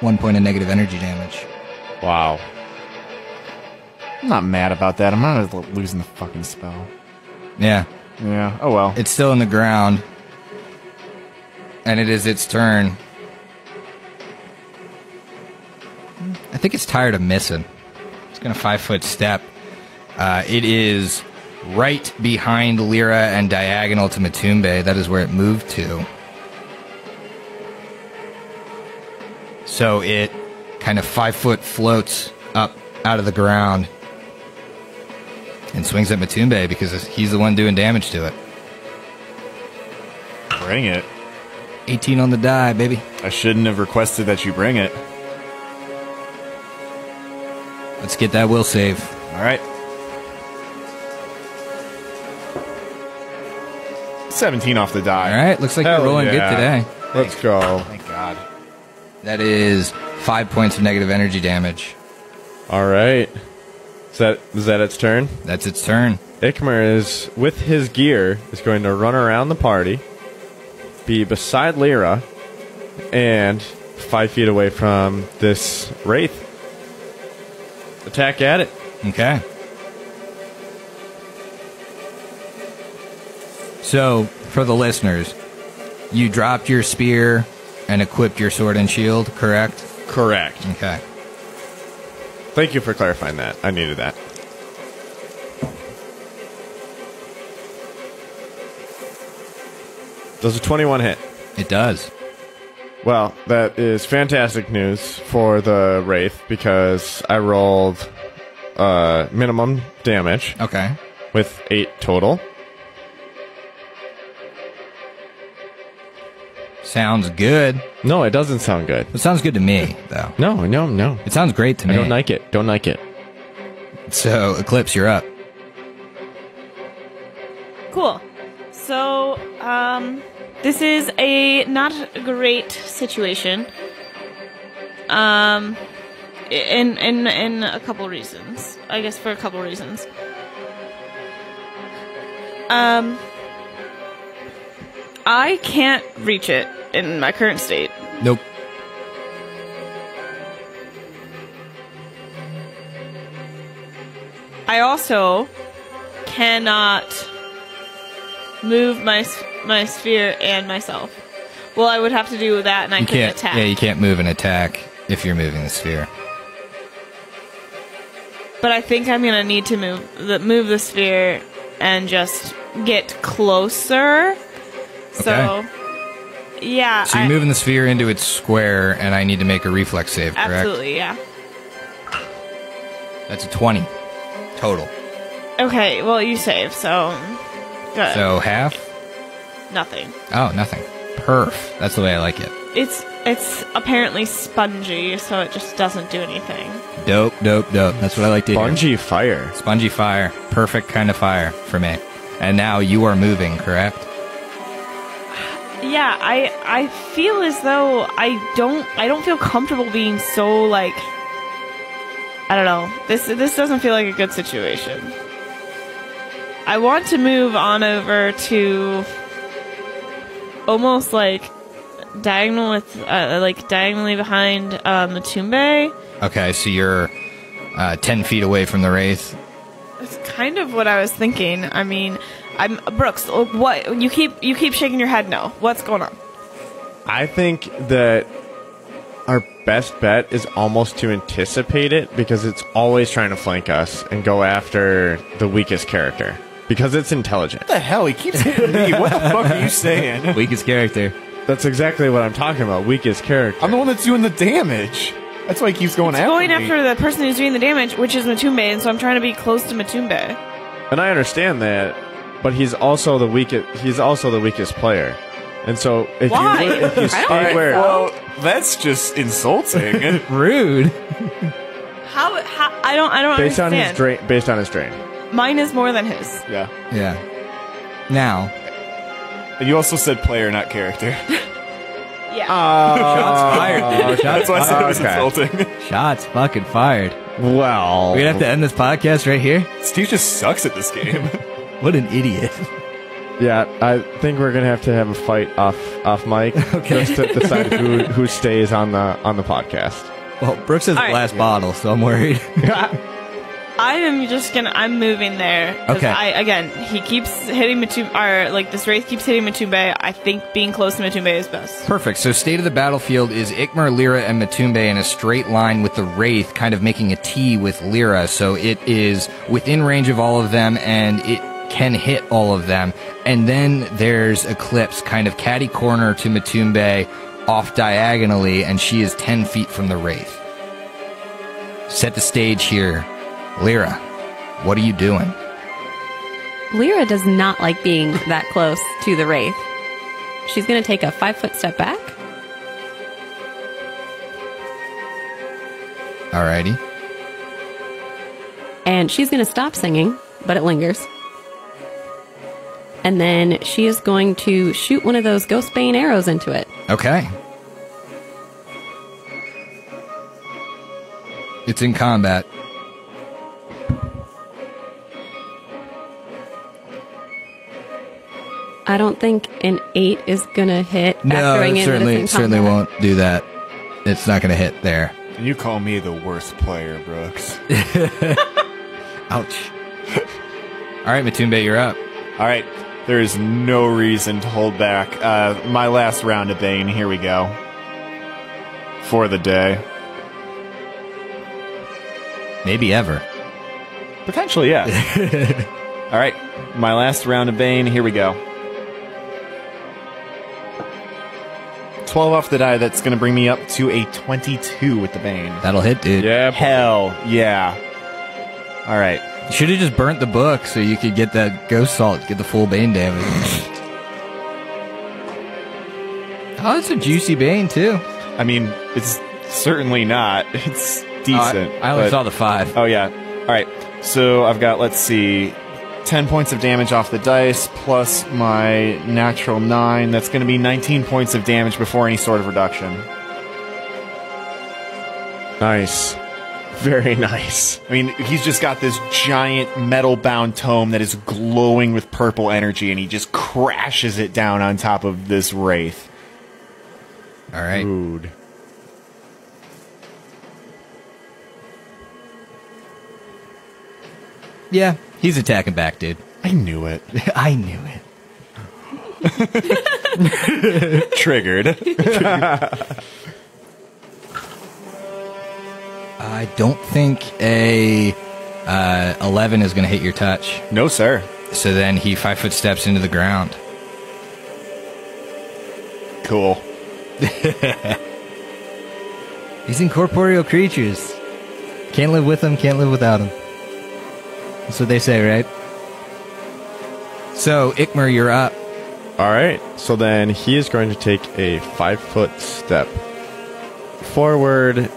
1 point of negative energy damage. Wow. I'm not mad about that. I'm not losing the fucking spell. Yeah. Yeah, oh well. It's still in the ground. And it is its turn. I think it's tired of missing. It's going to 5-foot step. It is right behind Lyra and diagonal to Matumbe. That is where it moved to. So it kind of 5-foot floats up out of the ground and swings at Matumbe because he's the one doing damage to it. Bring it. 18 on the die, baby. I shouldn't have requested that you bring it. Let's get that will save. All right. 17 off the die. All right, looks like Hell you're rolling yeah. good today. Let's go. Thank God. That is 5 points of negative energy damage. All right. Is that its turn? That's its turn. Ikmer is, with his gear, is going to run around the party, be beside Lyra, and 5 feet away from this wraith. Attack at it. Okay. So, for the listeners, you dropped your spear and equipped your sword and shield, correct? Correct. Okay. Thank you for clarifying that. I needed that. Does a 21 hit? It does. Well, that is fantastic news for the Wraith because I rolled minimum damage Okay. with 8 total. Sounds good. No, it doesn't sound good. It sounds good to me, though. No. It sounds great to I me. don't like it. Don't like it. So, Eclipse, you're up. Cool. So, this is a not great situation. In a couple reasons. I guess for a couple reasons. I can't reach it in my current state. Nope. I also cannot move my sphere and myself. Well, I would have to do that, and I couldn't attack. Yeah, you can't move and attack if you're moving the sphere. But I think I'm gonna need to move the sphere and just get closer. So, yeah. So you're moving the sphere into its square, and I need to make a reflex save, correct? Absolutely, yeah. That's a 20 total. Okay, well, you save, so good. So half? Nothing. Oh, nothing. Perf. That's the way I like it. It's apparently spongy, so it just doesn't do anything. Dope. That's what I like to hear. Spongy fire. Spongy fire. Perfect kind of fire for me. And now you are moving, correct? Yeah, I feel as though I don't feel comfortable being so, like, I don't know. This doesn't feel like a good situation. I want to move on over to almost like diagonal with diagonally behind Matumbe. Okay, so you're 10 feet away from the wraith. That's kind of what I was thinking. I mean, I'm Brooks. What you keep shaking your head? No, what's going on? I think that our best bet is almost to anticipate it because it's always trying to flank us and go after the weakest character because it's intelligent. What the hell? He keeps hitting me. What the fuck are you saying? Weakest character. That's exactly what I'm talking about. Weakest character. I'm the one that's doing the damage. That's why he keeps going after Going me. after the person who's doing the damage, which is Matumbe, and so I'm trying to be close to Matumbe. And I understand that, but he's also the weakest. He's also the weakest player. And so if Why? you stay I don't where Well, that's just insulting. Rude. How I don't based on understand. his drain. Mine is more than his. Yeah. Yeah. Now, And you also said player, not character. Yeah. shots fired. Dude. That's why I said it was okay. insulting. Shots fucking fired. Well, We're gonna have to end this podcast right here. Steve just sucks at this game. What an idiot. yeah, I think we're gonna have to have a fight off mic just to decide who stays on the podcast. Well, Brooks has the All right. last bottle, so I'm worried. I'm moving there. 'Cause Okay. he keeps hitting Matumbe, or like this wraith keeps hitting Matumbe. I think being close to Matumbe is best. Perfect. So state of the battlefield is Ikmer, Lyra, and Matumbe in a straight line with the Wraith kind of making a T with Lyra. So it is within range of all of them, and it can hit all of them. And then there's Eclipse, kind of catty corner to Matumbe, off diagonally, and she is 10 feet from the Wraith. Set the stage here. Lyra, what are you doing? Lyra does not like being that close to the wraith. She's going to take a 5-foot step back. Alrighty. And she's going to stop singing, but it lingers. And then she is going to shoot one of those ghost bane arrows into it. Okay. It's in combat. I don't think an 8 is going to hit. No, factoring it in certainly, that it's in certainly combat. won't do that. It's not going to hit there. And you call me the worst player, Brooks. Ouch. All right, Matumbe, you're up. All right. There is no reason to hold back. My last round of Bane. Here we go. For the day. Maybe ever. Potentially, yeah. All right. My last round of Bane. Here we go. 12 off the die. That's going to bring me up to a 22 with the Bane. That'll hit, dude. Yeah, Hell yeah. All right. You should have just burnt the book so you could get that ghost salt, get the full Bane damage. Oh, it's a juicy Bane, too. I mean, it's certainly not. It's decent. I only but- saw the 5. Oh, yeah. All right. So I've got, let's see, 10 points of damage off the dice plus my natural 9. That's going to be 19 points of damage before any sort of reduction. nice, very nice. I mean, he's just got this giant metal-bound tome that is glowing with purple energy, and he just crashes it down on top of this wraith. All right. Rude. Yeah, he's attacking back, dude. I knew it. I knew it. Triggered. I don't think a 11 is going to hit your touch. No, sir. So then he 5-foot steps into the ground. Cool. These incorporeal creatures. Can't live with them, can't live without them. That's what they say, right? So, Ikmer, you're up. All right, so then he is going to take a 5-foot step forward,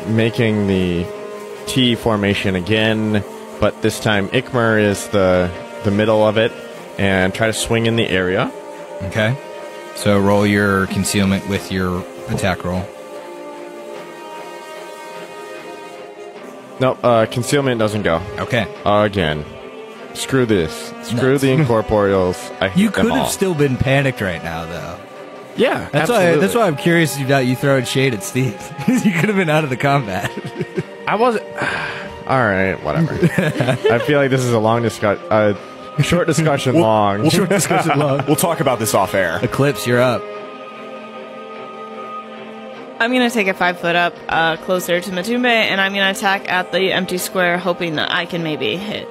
making the T formation again, but this time Ikmer is the middle of it, and try to swing in the area. Okay. So roll your concealment with your attack roll. Nope, concealment doesn't go. Okay. Again. Screw this. Screw the incorporeals. I hate You them could all. have still been panicked right now, though. Yeah, That's absolutely. why I'm curious about you throwing shade at Steve. You could have been out of the combat. I wasn't. All right, whatever. I feel like this is a long discussion. Short discussion, long. Short discussion long. We'll talk about this off air. Eclipse, you're up. I'm going to take a 5-foot up closer to Matumbe, and I'm going to attack at the empty square, hoping that I can maybe hit.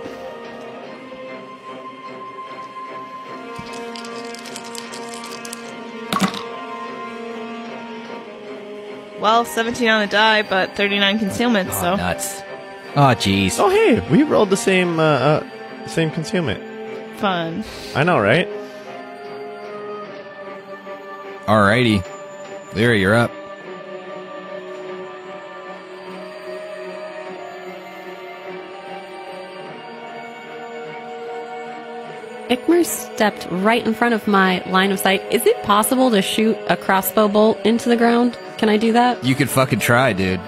Well, 17 on the die, but 39 concealment, so. Nuts. Oh, jeez. Oh, hey, we rolled the same concealment. Fun. I know, right? Alrighty. Lyra, you're up. Ikmer stepped right in front of my line of sight. Is it possible to shoot a crossbow bolt into the ground? Can I do that? You could fucking try, dude.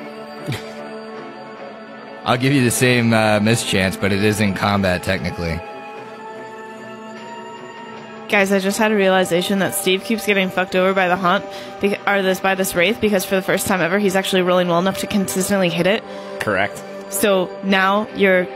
I'll give you the same mischance, but it is in combat, technically. Guys, I just had a realization that Steve keeps getting fucked over by the haunt, by this wraith, because for the first time ever, he's actually rolling well enough to consistently hit it. Correct. So now you're,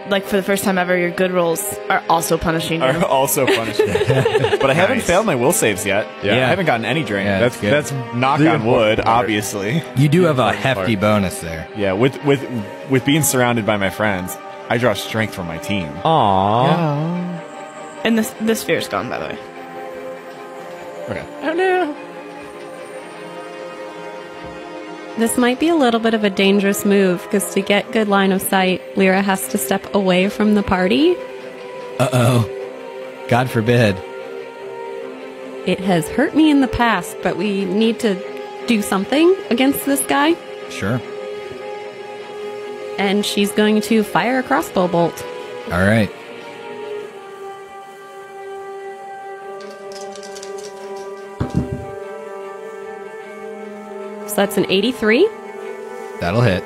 like, for the first time ever, your good rolls are also punishing you. Are also punished. But I haven't failed my will saves yet. Yeah. I haven't gotten any drain. Yeah, that's good. that's knock The on wood, important part. obviously. You do have a hefty bonus there. Yeah, with being surrounded by my friends, I draw strength from my team. Aww. And this sphere's gone, by the way. Okay. Oh, no. This might be a little bit of a dangerous move, because to get good line of sight, Lyra has to step away from the party. Uh-oh. God forbid. It has hurt me in the past, but we need to do something against this guy. Sure. And she's going to fire a crossbow bolt. All right. So that's an 83. That'll hit.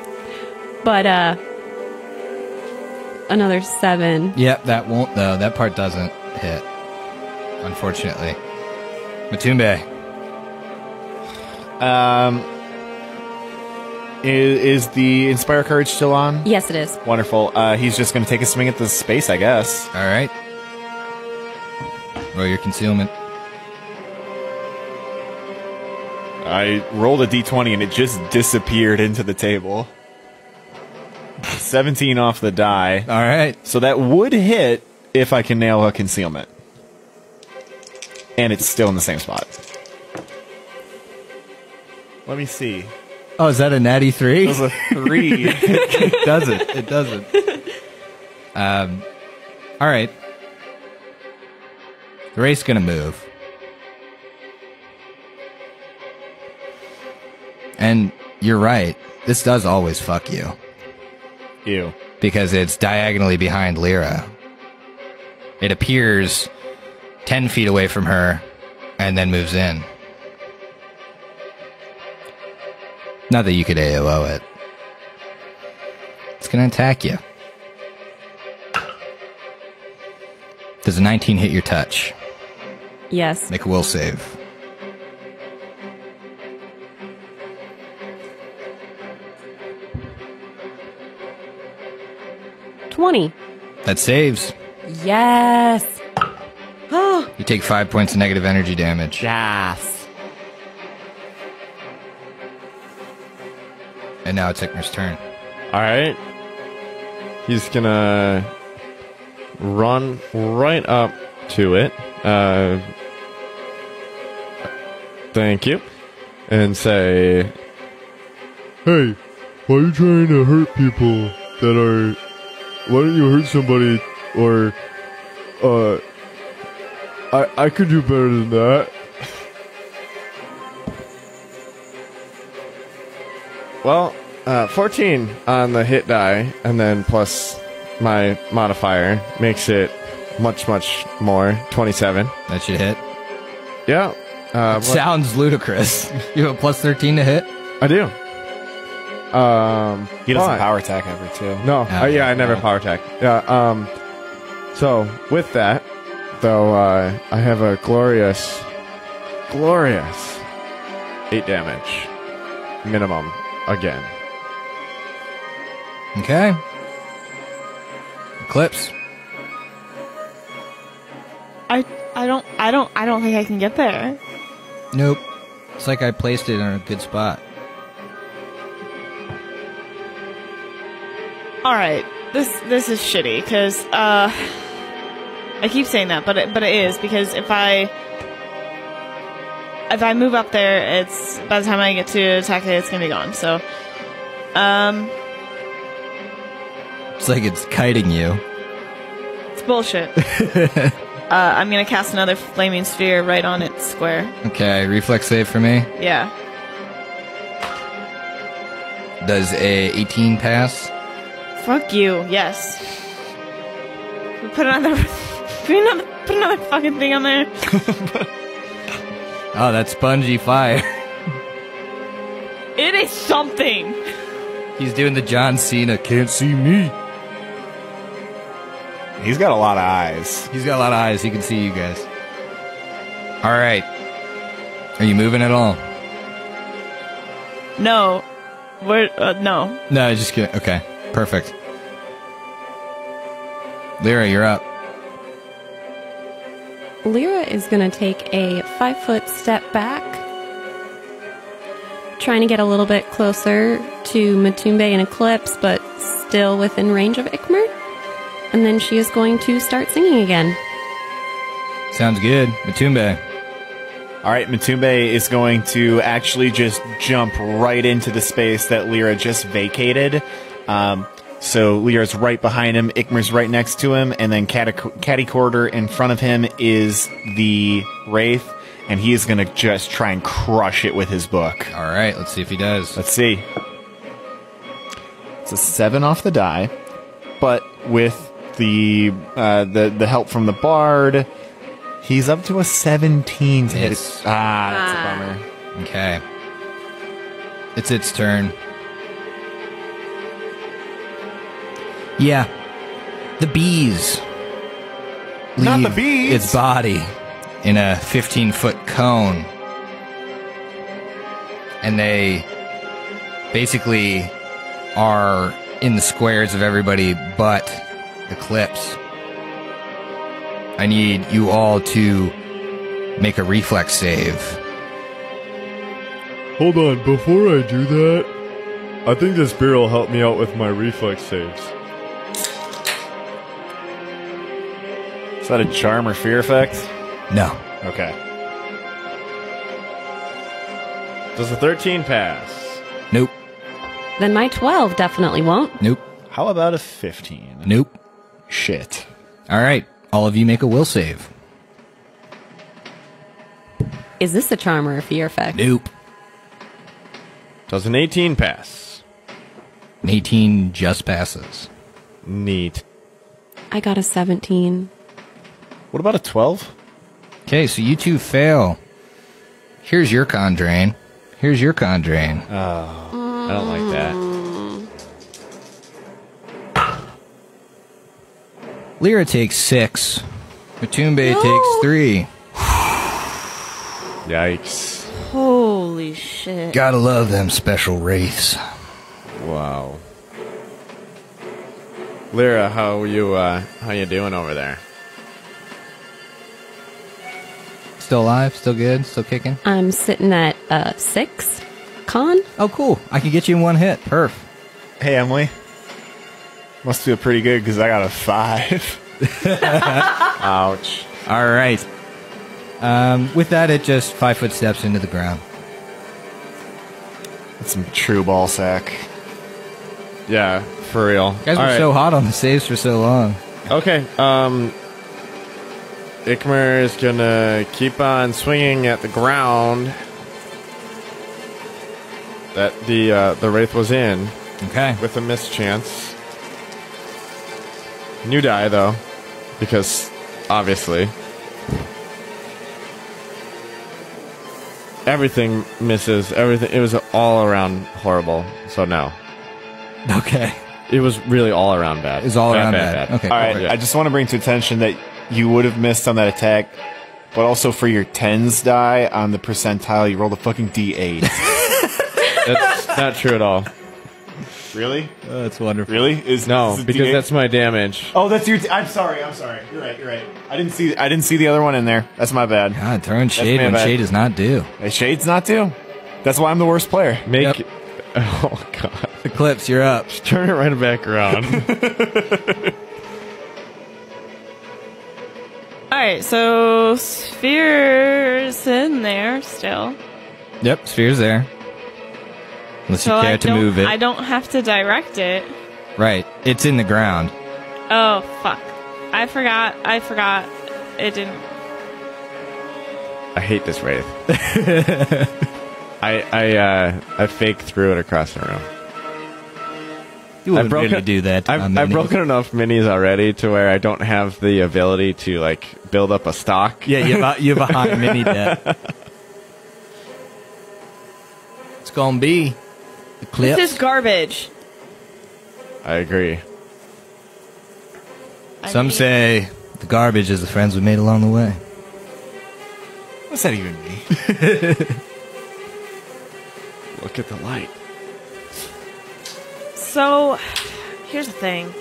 But, another 7. Yep, that won't, though. That part doesn't hit. Unfortunately. Matumbe. Is the Inspire Courage still on? Yes, it is. Wonderful. He's just going to take a swing at the space, I guess. All right. Roll your concealment. I rolled a d20 and it just disappeared into the table. 17 off the die. All right. So that would hit if I can nail a concealment. And it's still in the same spot. Let me see. Oh, is that a natty 3? It was a 3. It doesn't. It doesn't. All right. The wraith's gonna move. And you're right. This does always fuck you. Ew. Because it's diagonally behind Lyra. It appears 10 feet away from her and then moves in. Not that you could AOO it. It's going to attack you. Does a 19 hit your touch? Yes. Make a will save. $20. That saves. Yes. You take 5 points of negative energy damage. Yes. And now it's Ikmer's turn. All right. He's gonna run right up to it. Thank you. And say, Hey, why are you trying to hurt people that are... Why don't you hurt somebody or... I could do better than that. well, 14 on the hit die, and then plus my modifier makes it much, much more. 27. That should hit. Yeah. Sounds ludicrous. You have a plus 13 to hit? I do. He doesn't Fine. power attack ever, too. No, Okay, I never yeah. power attack. Yeah. So with that, though, I have a glorious 8 damage minimum again. Okay. Eclipse. I don't think I can get there. Nope. It's like I placed it in a good spot. All right, this is shitty because I keep saying that, but it is because if I if I move up there, it's by the time I get to attack it, it's gonna be gone. So, It's like it's kiting you. it's bullshit. I'm gonna cast another flaming sphere right on its square. Okay, reflex save for me. Yeah. Does a 18 pass? Fuck you. Yes. Put another fucking thing on there. Oh, that's spongy fire. It is something. He's doing the John Cena, can't see me. He's got a lot of eyes. He's got a lot of eyes, he can see you guys. Alright. Are you moving at all? No. No. No, just kidding. Okay, perfect. Lyra, you're up. Lyra is going to take a 5-foot step back, trying to get a little bit closer to Matumbe and Eclipse, but still within range of Ikmer. And then she is going to start singing again. Sounds good. Matumbe. All right, Matumbe is going to actually just jump right into the space that Lyra just vacated. So Lyra's right behind him, Ikmer's right next to him, and then Catty Quarter in front of him is the Wraith, and he is going to just try and crush it with his book. All right, let's see if he does. Let's see. It's a 7 off the die, but with the help from the Bard, he's up to a 17 to hit. Yes. That's a bummer. Okay. It's its turn. Yeah. The bees. Not the leave bees. Its body in a 15-foot cone. And they basically are in the squares of everybody but Eclipse. I need you all to make a reflex save. Hold on, before I do that, I think this beer will help me out with my reflex saves. Is that a charm or fear effect? No. Okay. Does a 13 pass? Nope. Then my 12 definitely won't. Nope. How about a 15? Nope. Shit. All right. All of you make a will save. Is this a charm or a fear effect? Nope. Does an 18 pass? An 18 just passes. Neat. I got a 17. What about a 12? Okay, so you two fail. Here's your con drain. Here's your con drain. I don't like that. Lyra takes 6. Matumbe takes 3. Yikes. Holy shit. Gotta love them special wraiths. Wow. Lyra, how you doing over there? Still alive? Still good? Still kicking? I'm sitting at 6 con. Oh, cool. I can get you in one hit. Perf. Hey, Emily. Must feel pretty good because I got a 5. Ouch. All right. With that, it just 5-foot steps into the ground. That's some true ball sack. Yeah, for real. You guys were so hot on the saves for so long. Okay, Ikmer is gonna keep on swinging at the ground that the Wraith was in Okay. with a mischance. New die, though, because, obviously, everything misses. Everything. It was all around horrible, so no. Okay. It was really all around bad. It was all around bad. Okay. All right, perfect. I just want to bring to attention that you would have missed on that attack, but also for your 10s die on the percentile, you rolled a fucking D8. That's not true at all. Really? That's wonderful. Really? No, is it because D8? that's my damage. Oh, that's your. I'm sorry. You're right. I didn't see the other one in there. That's my bad. God, throwing shade my when bad. shade is not due. Hey, Shade's not due. That's why I'm the worst player. Make. Yep. Oh god. Eclipse, you're up. Turn it right back around. Alright, so Sphere's in there still. Yep, sphere's there. Unless you care to move it. I don't have to direct it. Right. It's in the ground. Oh, fuck. I forgot. It didn't. I hate this wraith. I fake threw it across the room. You wouldn't really do that. I've broken enough minis already to where I don't have the ability to like build up a stock. Yeah, you have a high mini debt. It's gonna be Eclipse. This is garbage. I agree. Some say the garbage is the friends we made along the way. What's that even mean? Look at the light. So, here's the thing.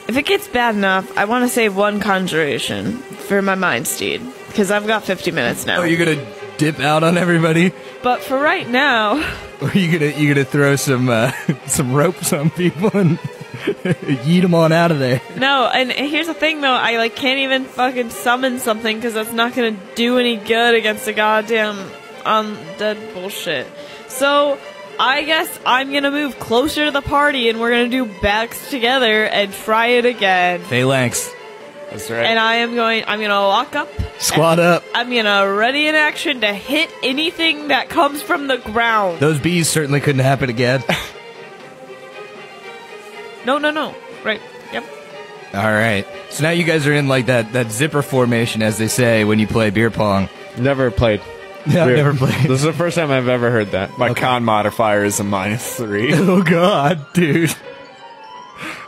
If it gets bad enough, I want to save one conjuration for my mind steed, because I've got 50 minutes now. Oh, you're gonna dip out on everybody? But for right now, Or are you gonna throw some ropes on people and yeet them on out of there? no. And here's the thing, though. I can't even fucking summon something because that's not gonna do any good against the goddamn undead bullshit. So I guess I'm gonna move closer to the party, and we're gonna do backs together and try it again. Phalanx. That's right. And I'm gonna lock up. Squat up. I'm gonna ready in action to hit anything that comes from the ground. Those bees certainly couldn't happen again. No. Right. Yep. Alright. So now you guys are in like that zipper formation, as they say when you play beer pong. Never played. Yeah, I've Weird. never played. This is the first time I've ever heard that. My con modifier is a -3. Oh god, dude.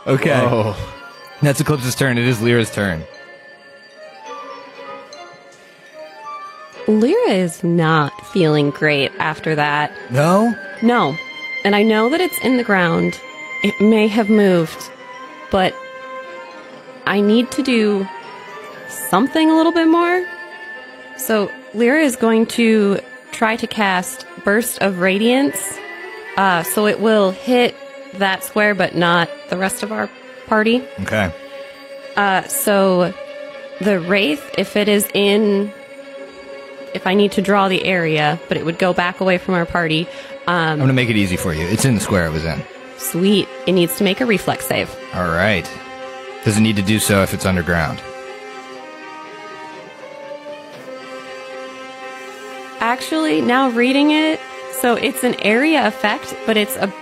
Okay. Oh. That's Eclipse's turn. It is Lyra's turn. Lyra is not feeling great after that. No? No. And I know that it's in the ground. It may have moved, but I need to do something a little bit more. So Lyra is going to try to cast Burst of Radiance. So it will hit that square, but not the rest of our party. Okay. So the wraith, if I need to draw the area, but it would go back away from our party. I'm gonna make it easy for you. It's in the square it was in. Sweet. It needs to make a reflex save. Alright. Does it need to do so if it's underground? Actually, now reading it, so it's an area effect, but it's a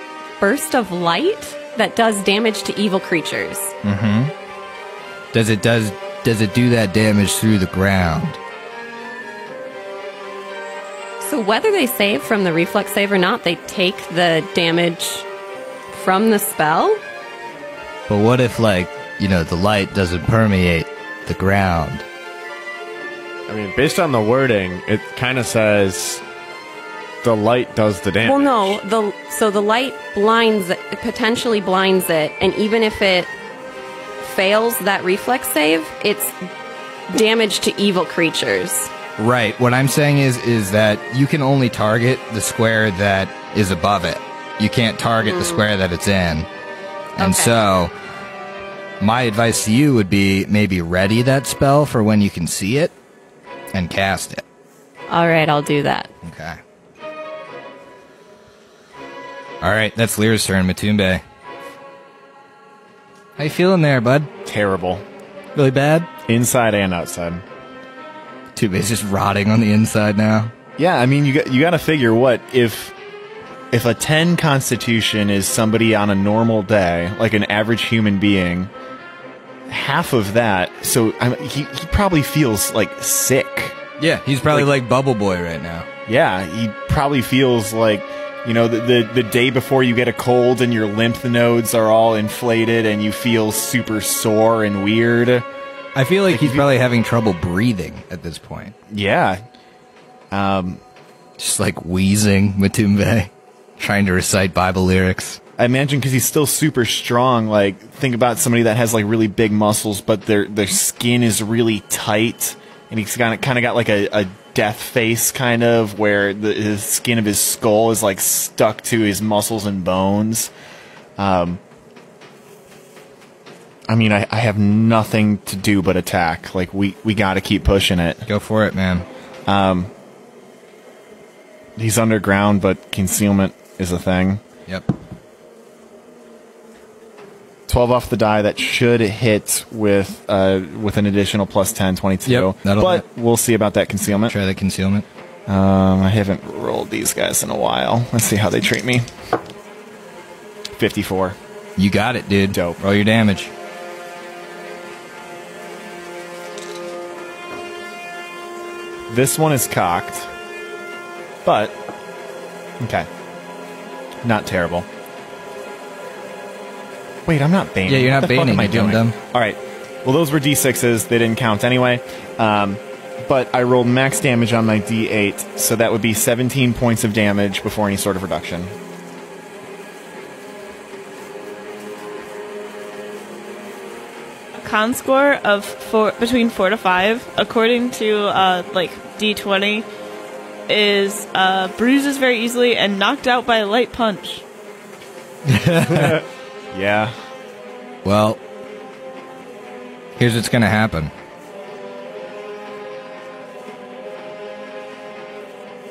burst of light that does damage to evil creatures. Mm-hmm. Does it do that damage through the ground? So whether they save from the reflex save or not, they take the damage from the spell. But what if, the light doesn't permeate the ground? I mean, based on the wording, it kind of says the light does the damage. Well, no, the light blinds it, potentially blinds it, and even if it fails that reflex save, it's damage to evil creatures. Right. What I'm saying is that you can only target the square that is above it. You can't target the square that it's in. And so, my advice to you would be maybe ready that spell for when you can see it and cast it. All right, I'll do that. Okay. All right, that's Lyra's turn. Matumbe. How you feeling there, bud? Terrible. Really bad? Inside and outside. Matumbe's just rotting on the inside now. Yeah, I mean, you got to figure what if a 10 constitution is somebody on a normal day, like an average human being, half of that, so he probably feels sick. Yeah, he's probably like Bubble Boy right now. Yeah, he probably feels like, the day before you get a cold and your lymph nodes are all inflated and you feel super sore and weird. I feel like he's probably having trouble breathing at this point. Yeah. Just wheezing, Matumbe, trying to recite Bible lyrics. I imagine because he's still super strong. Think about somebody that has really big muscles, but their skin is really tight, and he's kind of got a death face, kind of where the skin of his skull is stuck to his muscles and bones. I mean, I have nothing to do but attack. We got to keep pushing it. Go for it, man. He's underground, but concealment is a thing. Yep. 12 off the die. That should hit with an additional plus 10, 22. Yep, but we'll see about that concealment. Try the concealment. I haven't rolled these guys in a while. Let's see how they treat me. 54. You got it, dude. Dope. Roll your damage. This one is cocked, but okay, not terrible. Wait, I'm not baiting. Yeah, you're not what the fuck baiting. am I doing? Dum-dum. All right. Well, those were D6s. They didn't count anyway. But I rolled max damage on my D8, so that would be 17 points of damage before any sort of reduction. Con score of between 4 to 5, according to like D20, is bruises very easily and knocked out by a light punch. Yeah. Well, here's what's going to happen.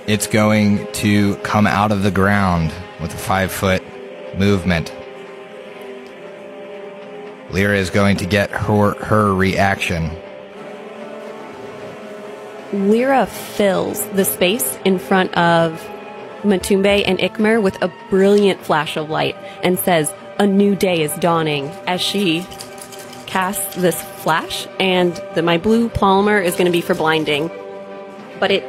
It's going to come out of the ground with a 5-foot movement. Lyra is going to get her reaction. Lyra fills the space in front of Matumbe and Ikmer with a brilliant flash of light and says, "A new day is dawning," as she casts this flash, and my blue polymer is going to be for blinding, but it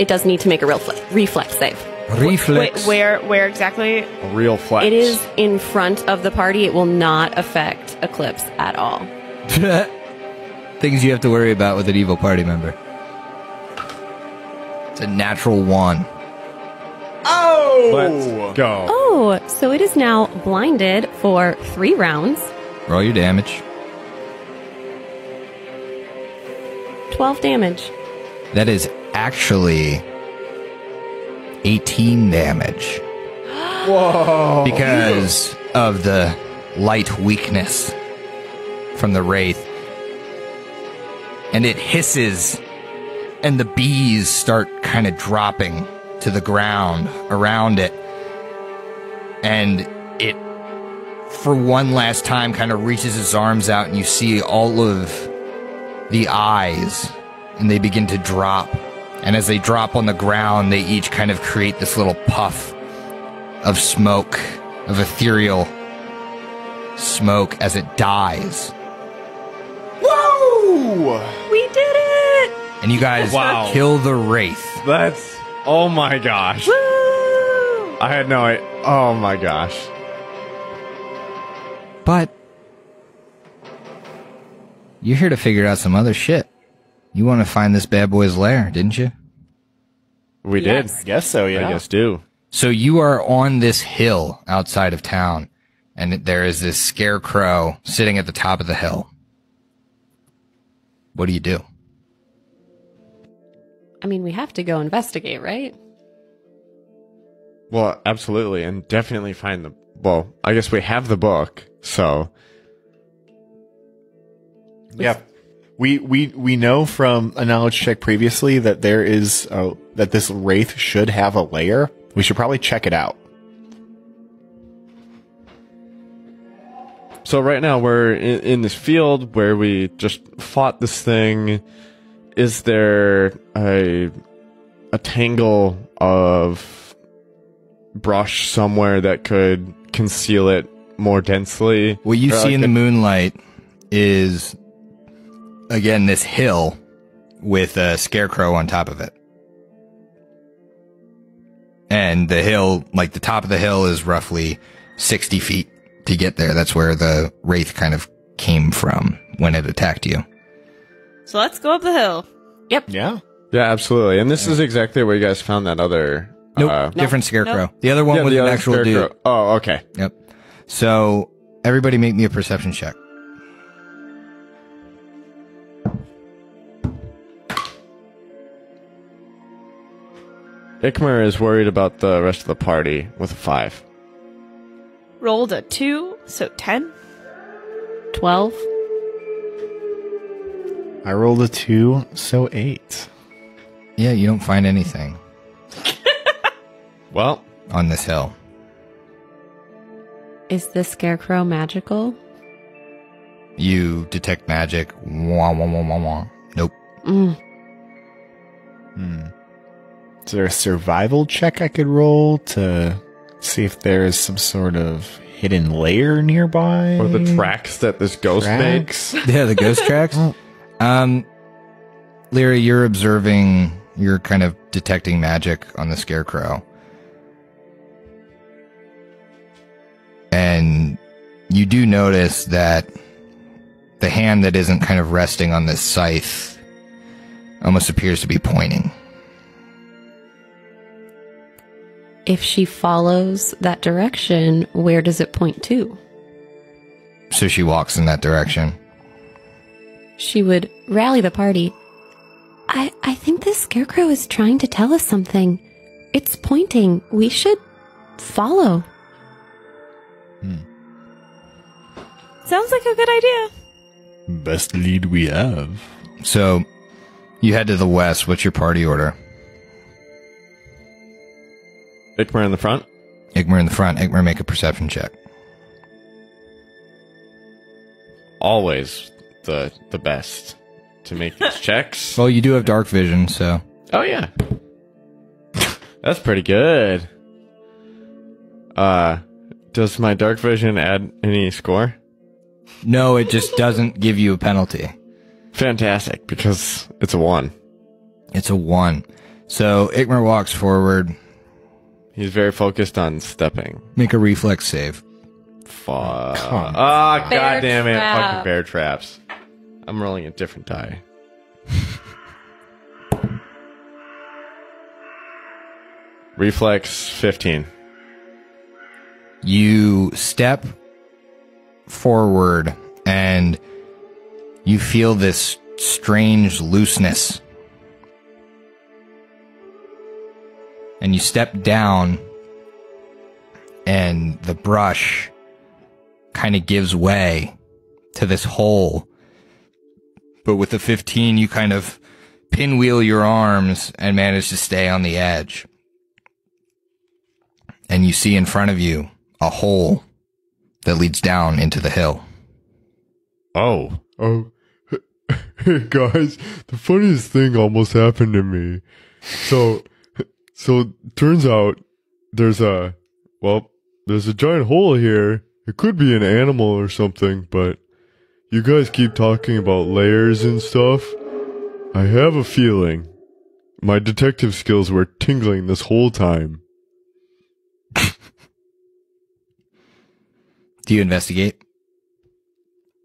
does need to make a real reflex save. Reflex. Wait, where exactly? A real flex. It is in front of the party. It will not affect Eclipse at all. Things you have to worry about with an evil party member. It's a natural 1. Oh! Let's go. Oh, so it is now blinded for 3 rounds. Roll your damage. 12 damage. That is actually 18 damage. Whoa. Because of the light weakness from the wraith. And it hisses, and the bees start kind of dropping to the ground around it. And it, for one last time, kind of reaches its arms out, and you see all of the eyes, and they begin to drop. And as they drop on the ground, they each kind of create this little puff of smoke, of ethereal smoke as it dies. Whoa! We did it! And you guys kill the wraith. That's... Oh my gosh. Woo! I had no idea. Oh my gosh. But you're here to figure out some other shit. You want to find this bad boy's lair, didn't you? We Yes. did. I guess so, yeah. I guess do. So you are on this hill outside of town, and there is this scarecrow sitting at the top of the hill. What do you do? I mean, we have to go investigate, right? Well, absolutely. And definitely find the... Well, I guess we have the book, so... Yeah. We know from a knowledge check previously that there is that this wraith should have a lair. We should probably check it out. So right now we're in this field where we just fought this thing. Is there a tangle of brush somewhere that could conceal it more densely? What you Or see like in the moonlight is, again, this hill with a scarecrow on top of it. And the hill, like the top of the hill is roughly 60 feet to get there. That's where the wraith kind of came from when it attacked you. So let's go up the hill. Yep. Yeah. Yeah, absolutely. And this is exactly where you guys found that other... Nope, different scarecrow. Nope. The other one was the an other actual scarecrow. dude. Oh, okay. Yep. So everybody make me a perception check. Ikmer is worried about the rest of the party with a 5. Rolled a 2, so 10. 12. I rolled a 2, so 8. Yeah, you don't find anything. Well, on this hill. Is the scarecrow magical? You detect magic. Wah, wah, wah, wah, wah. Nope. Is there a survival check I could roll to see if there is some sort of hidden lair nearby? or the tracks that this ghost Tracks? makes. Yeah, the ghost tracks. Lyra, you're observing, you're kind of detecting magic on the scarecrow. And you do notice that the hand that isn't kind of resting on this scythe almost appears to be pointing. If she follows that direction, where does it point to? So she walks in that direction. She would rally the party. I think this scarecrow is trying to tell us something. It's pointing. We should follow. Sounds like a good idea. Best lead we have. So you head to the west. What's your party order? Ikmer in the front. Igmar in the front. Igmar, make a perception check. Always the best to make these checks. Well, you do have dark vision, so... Oh, yeah. That's pretty good. Does my dark vision add any score? No, it just doesn't give you a penalty. Fantastic, because it's a 1. It's a 1. So Igmar walks forward. He's very focused on stepping. Make a reflex save. Fuck. Come Oh, Bear god damn it. trap. Fucking bear traps. I'm rolling a different die. Reflex 15. You step forward and you feel this strange looseness. And you step down and the brush kind of gives way to this hole. But with the 15, you kind of pinwheel your arms and manage to stay on the edge. And you see in front of you a hole that leads down into the hill. Oh. Oh, hey guys, the funniest thing almost happened to me. So turns out there's a giant hole here. It could be an animal or something, but you guys keep talking about layers and stuff. I have a feeling my detective skills were tingling this whole time. Do you investigate?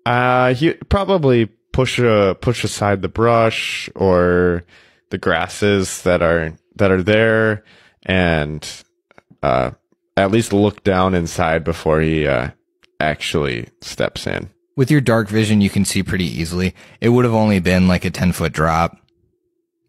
He probably push aside the brush or the grasses that are there, and at least look down inside before he actually steps in. With your dark vision, you can see pretty easily. It would have only been like a 10-foot drop.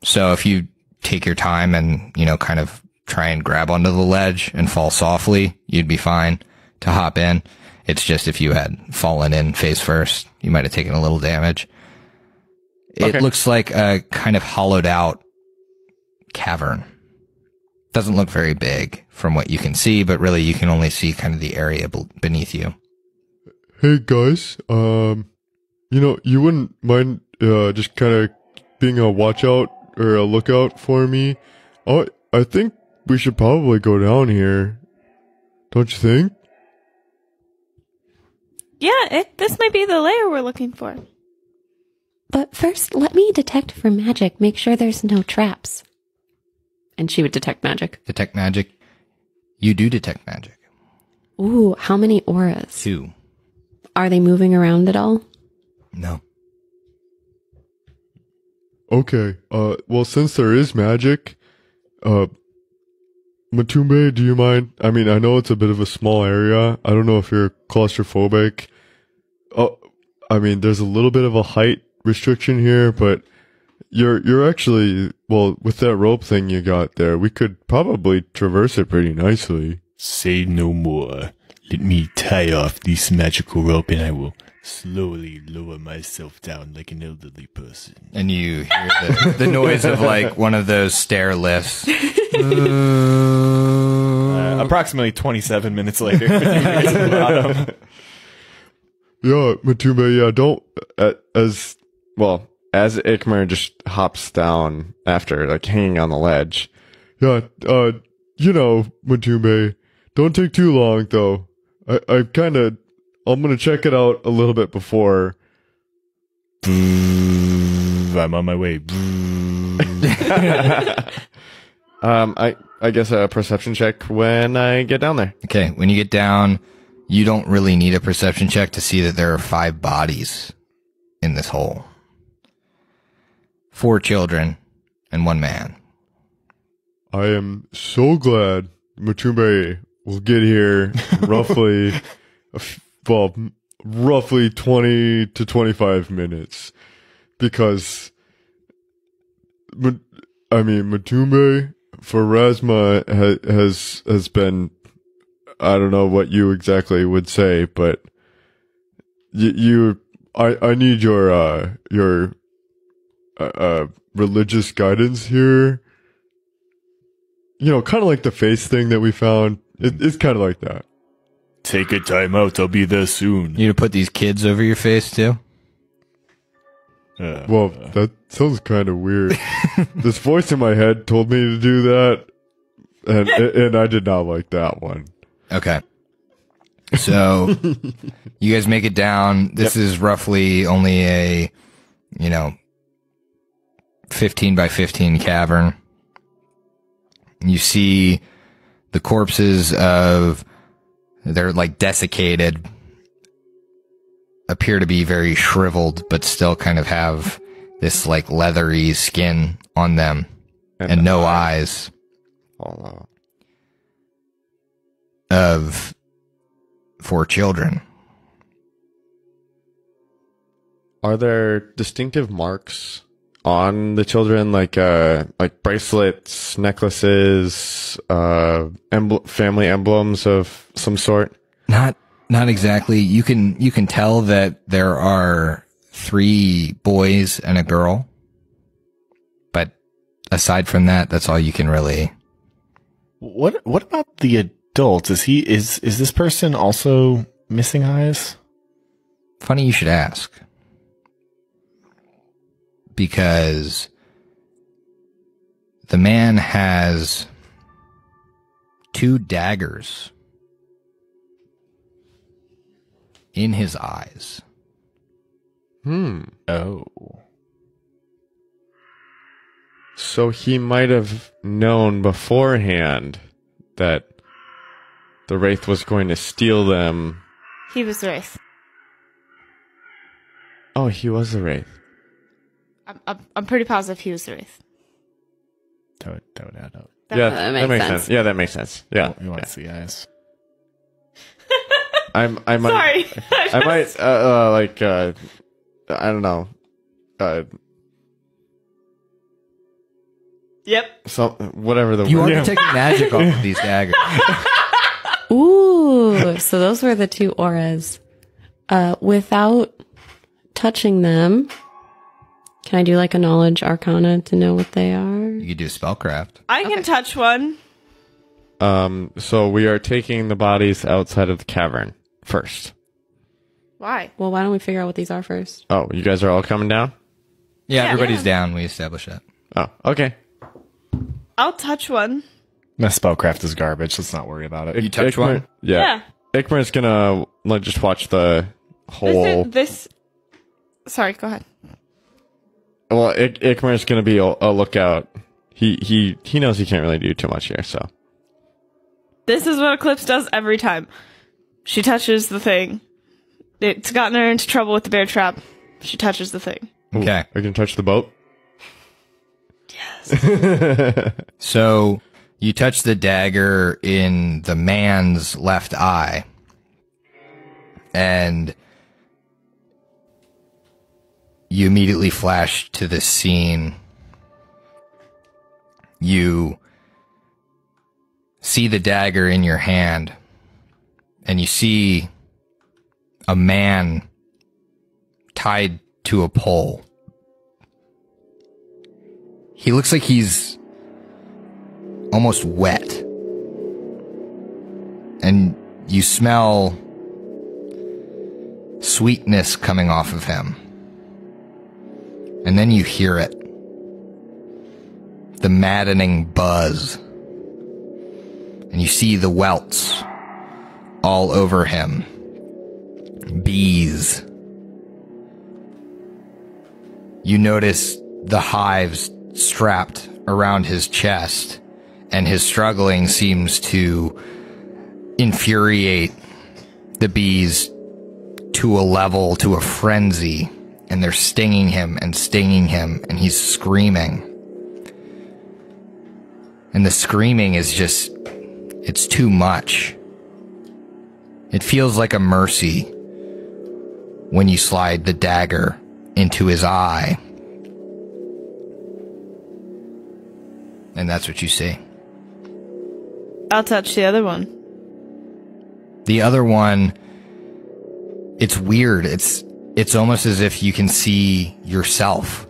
So if you take your time and, kind of try and grab onto the ledge and fall softly, you'd be fine to hop in. It's just if you had fallen in face first, you might have taken a little damage. It looks like a kind of hollowed out cavern. Doesn't look very big from what you can see, but really you can only see kind of the area beneath you. Hey guys, you wouldn't mind just kind of being a watch out or a lookout for me? I think we should probably go down here. Don't you think? Yeah, this might be the layer we're looking for. But first, let me detect for magic. Make sure there's no traps. And she would detect magic. Detect magic. You do detect magic. Ooh, how many auras? 2. Are they moving around at all? No. Okay, well, since there is magic, Matumbe, do you mind? I mean, I know it's a bit of a small area. I don't know if you're claustrophobic. Oh, I mean, there's a little bit of a height restriction here, but you're actually, well, with that rope thing you got there, we could probably traverse it pretty nicely. Say no more. Let me tie off this magical rope and I will slowly lower myself down like an elderly person. And you hear the noise of like one of those stair lifts. approximately 27 minutes later. With you guys at the bottom. Yeah, Matumbe, yeah, don't, as Ikmer just hops down after, like, hanging on the ledge. Yeah, Matumbe, don't take too long, though. I'm gonna check it out a little bit before. I'm on my way. I guess a perception check when I get down there. Okay, when you get down, you don't really need a perception check to see that there are 5 bodies in this hole. 4 children and 1 man. I am so glad Matumbe will get here roughly 20 to 25 minutes. Because, Matumbe for Razma has been, I don't know what you exactly would say, but I need your religious guidance here. Kind of like the face thing that we found. It's kind of like that. Take a time out. I'll be there soon. You need to put these kids over your face too? Well, that sounds kind of weird. This voice in my head told me to do that, and I did not like that one. Okay. So, you guys make it down. This is roughly only a, 15 by 15 cavern. You see the corpses they're like desiccated, appear to be very shriveled, but still kind of have this like leathery skin on them and no eyes. Of 4 children. Are there distinctive marks on the children, like bracelets, necklaces, family emblems of some sort? Not exactly. You can tell that there are 3 boys and a girl, but aside from that, that's all you can really. What about the adults? Is this person also missing eyes? Funny you should ask. Because the man has 2 daggers in his eyes. Oh. So he might have known beforehand that the Wraith was going to steal them. He was the wraith. Oh, he was the Wraith. I'm pretty positive he was the wraith. That would add up. That makes sense. Yeah, that makes sense. Yeah. You want to see eyes? I might. Sorry. I might. I don't know. Yep. So whatever the You word. are taking magic off of these daggers. Ooh, so those were the 2 auras. Without touching them, can I do like a knowledge arcana to know what they are? You could do spellcraft. I can touch one. So we are taking the bodies outside of the cavern first. Why? Well, why don't we figure out what these are first? Oh, you guys are all coming down? Yeah, Yeah. everybody's down. We established that. Oh, okay. I'll touch one. My spellcraft is garbage. Let's not worry about it. You touch one? Yeah. Ikmer's gonna just watch the whole. Sorry, go ahead. Well, Ikmer's gonna be a lookout. He knows he can't really do too much here, so. This is what Eclipse does every time. She touches the thing. It's gotten her into trouble with the bear trap. She touches the thing. Okay. I can touch the boat? Yes. So you touch the dagger in the man's left eye, and you immediately flash to this scene. You see the dagger in your hand, and you see a man tied to a pole. He looks like he's almost wet. and you smell sweetness coming off of him. And then you hear it. The maddening buzz. And you see the welts all over him. Bees. You notice the hives strapped around his chest, and his struggling seems to infuriate the bees to a level, to a frenzy, and they're stinging him, and he's screaming. And the screaming is just, it's too much. It feels like a mercy when you slide the dagger into his eye. And that's what you see. I'll touch the other one. The other one, it's weird. It's almost as if you can see yourself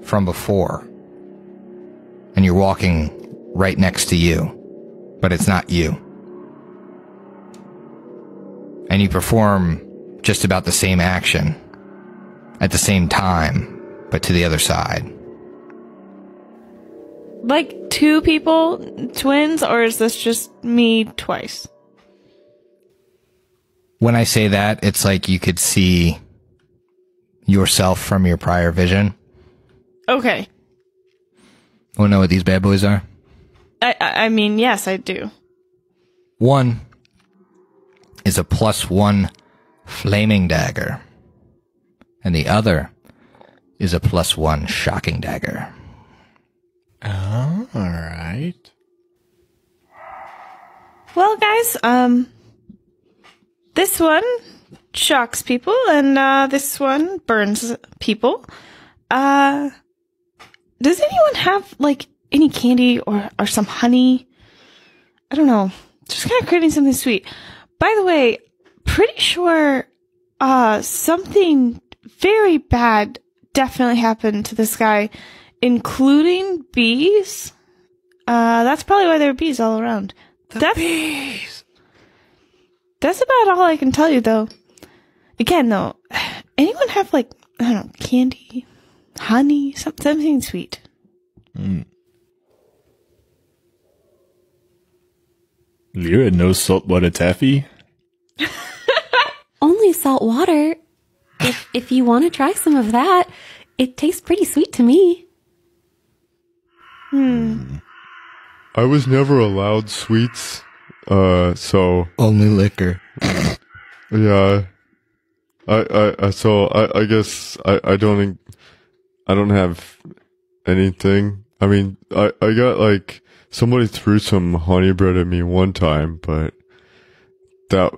from before. And you're walking right next to you, but it's not you. And you perform just about the same action at the same time, but to the other side. Like two people, twins, or is this just me twice? When I say that, it's like you could see yourself from your prior vision. Okay. Want to know what these bad boys are? I mean, yes, I do. One is a +1 flaming dagger, and the other is a +1 shocking dagger. Oh, all right. Well, guys, this one shocks people, and this one burns people. Does anyone have, like, any candy or some honey? I don't know. Just kind of craving something sweet. By the way, pretty sure something very bad definitely happened to this guy, including bees. That's probably why there are bees all around. Bees! That's about all I can tell you, though. Again, though, anyone have, like, I don't know, candy, honey, something sweet? Lyra, no saltwater taffy? Only salt water. If you want to try some of that, it tastes pretty sweet to me. I was never allowed sweets, so Only liquor. yeah. I guess I don't have anything. I mean, I got, like, somebody threw some honey bread at me one time, but that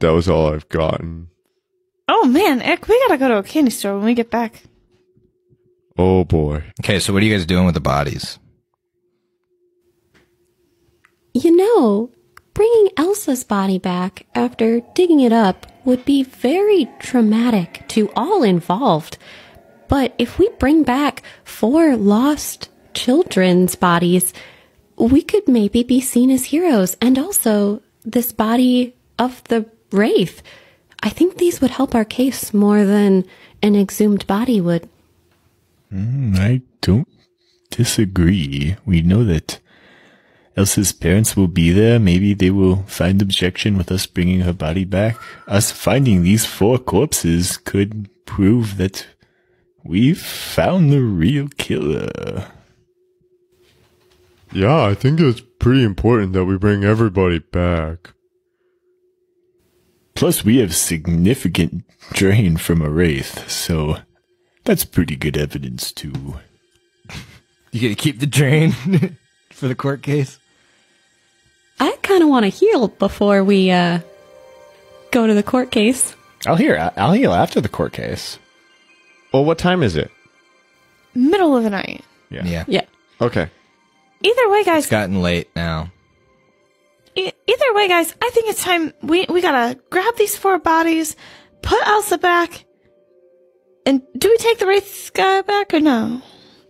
was all I've gotten. Oh, man, Eck, we gotta go to a candy store when we get back. Oh boy. Okay, so what are you guys doing with the bodies? You know, bringing Elsa's body back after digging it up would be very traumatic to all involved. But if we bring back 4 lost children's bodies, we could maybe be seen as heroes. And also, this body of the wraith. I think these would help our case more than an exhumed body would. I don't disagree. We know that Elsa's parents will be there. Maybe they will find objection with us bringing her body back. Us finding these 4 corpses could prove that we've found the real killer. Yeah, I think it's pretty important that we bring everybody back. Plus, we have significant drain from a wraith, so that's pretty good evidence, too. You gonna keep the drain for the court case? I kind of want to heal before we go to the court case. I'll heal after the court case. Well, what time is it? Middle of the night. Yeah. Yeah. Okay. Either way, guys. It's gotten late now. Either way, guys, I think it's time we gotta grab these 4 bodies, put Elsa back, and do we take the wraith guy back or no?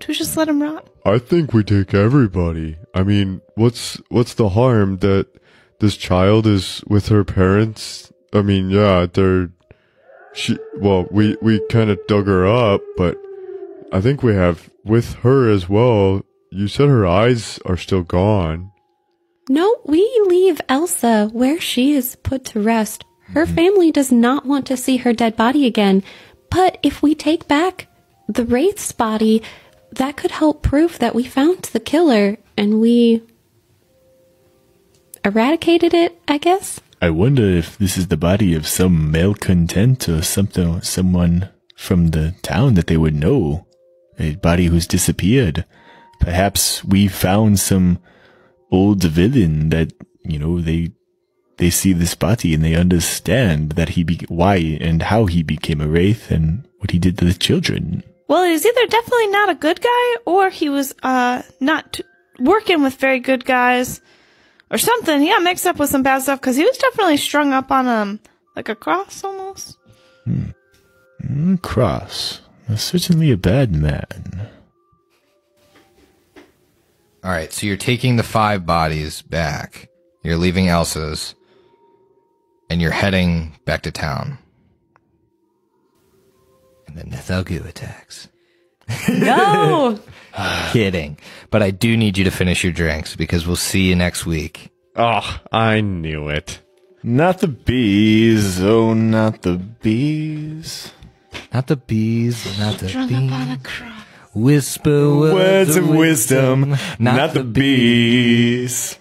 to just let him rot? I think we take everybody. I mean, what's the harm that this child is with her parents? I mean, yeah, we kind of dug her up, but I think we have with her as well. You said her eyes are still gone. No, we leave Elsa where she is put to rest. Her family does not want to see her dead body again. But if we take back the Wraith's body, that could help prove that we found the killer and we eradicated it, I guess. I wonder if this is the body of some malcontent or someone from the town that they would know. A body who's disappeared. Perhaps we found some old villain that, they see this body and they understand that why and how he became a wraith and what he did to the children. Well, he's either definitely not a good guy or he was not working with very good guys or something. He got mixed up with some bad stuff because he was definitely strung up on like a cross almost. Cross. Certainly a bad man. All right, so you're taking the 5 bodies back. You're leaving Elsa's. And you're heading back to town. And then the Thalgu attacks. No! Kidding. But I do need you to finish your drinks because we'll see you next week. Oh, I knew it. Not the bees. Oh, not the bees. Not the bees, not the Strung up on a bees. cross. Whisper Words of wisdom, not the bees.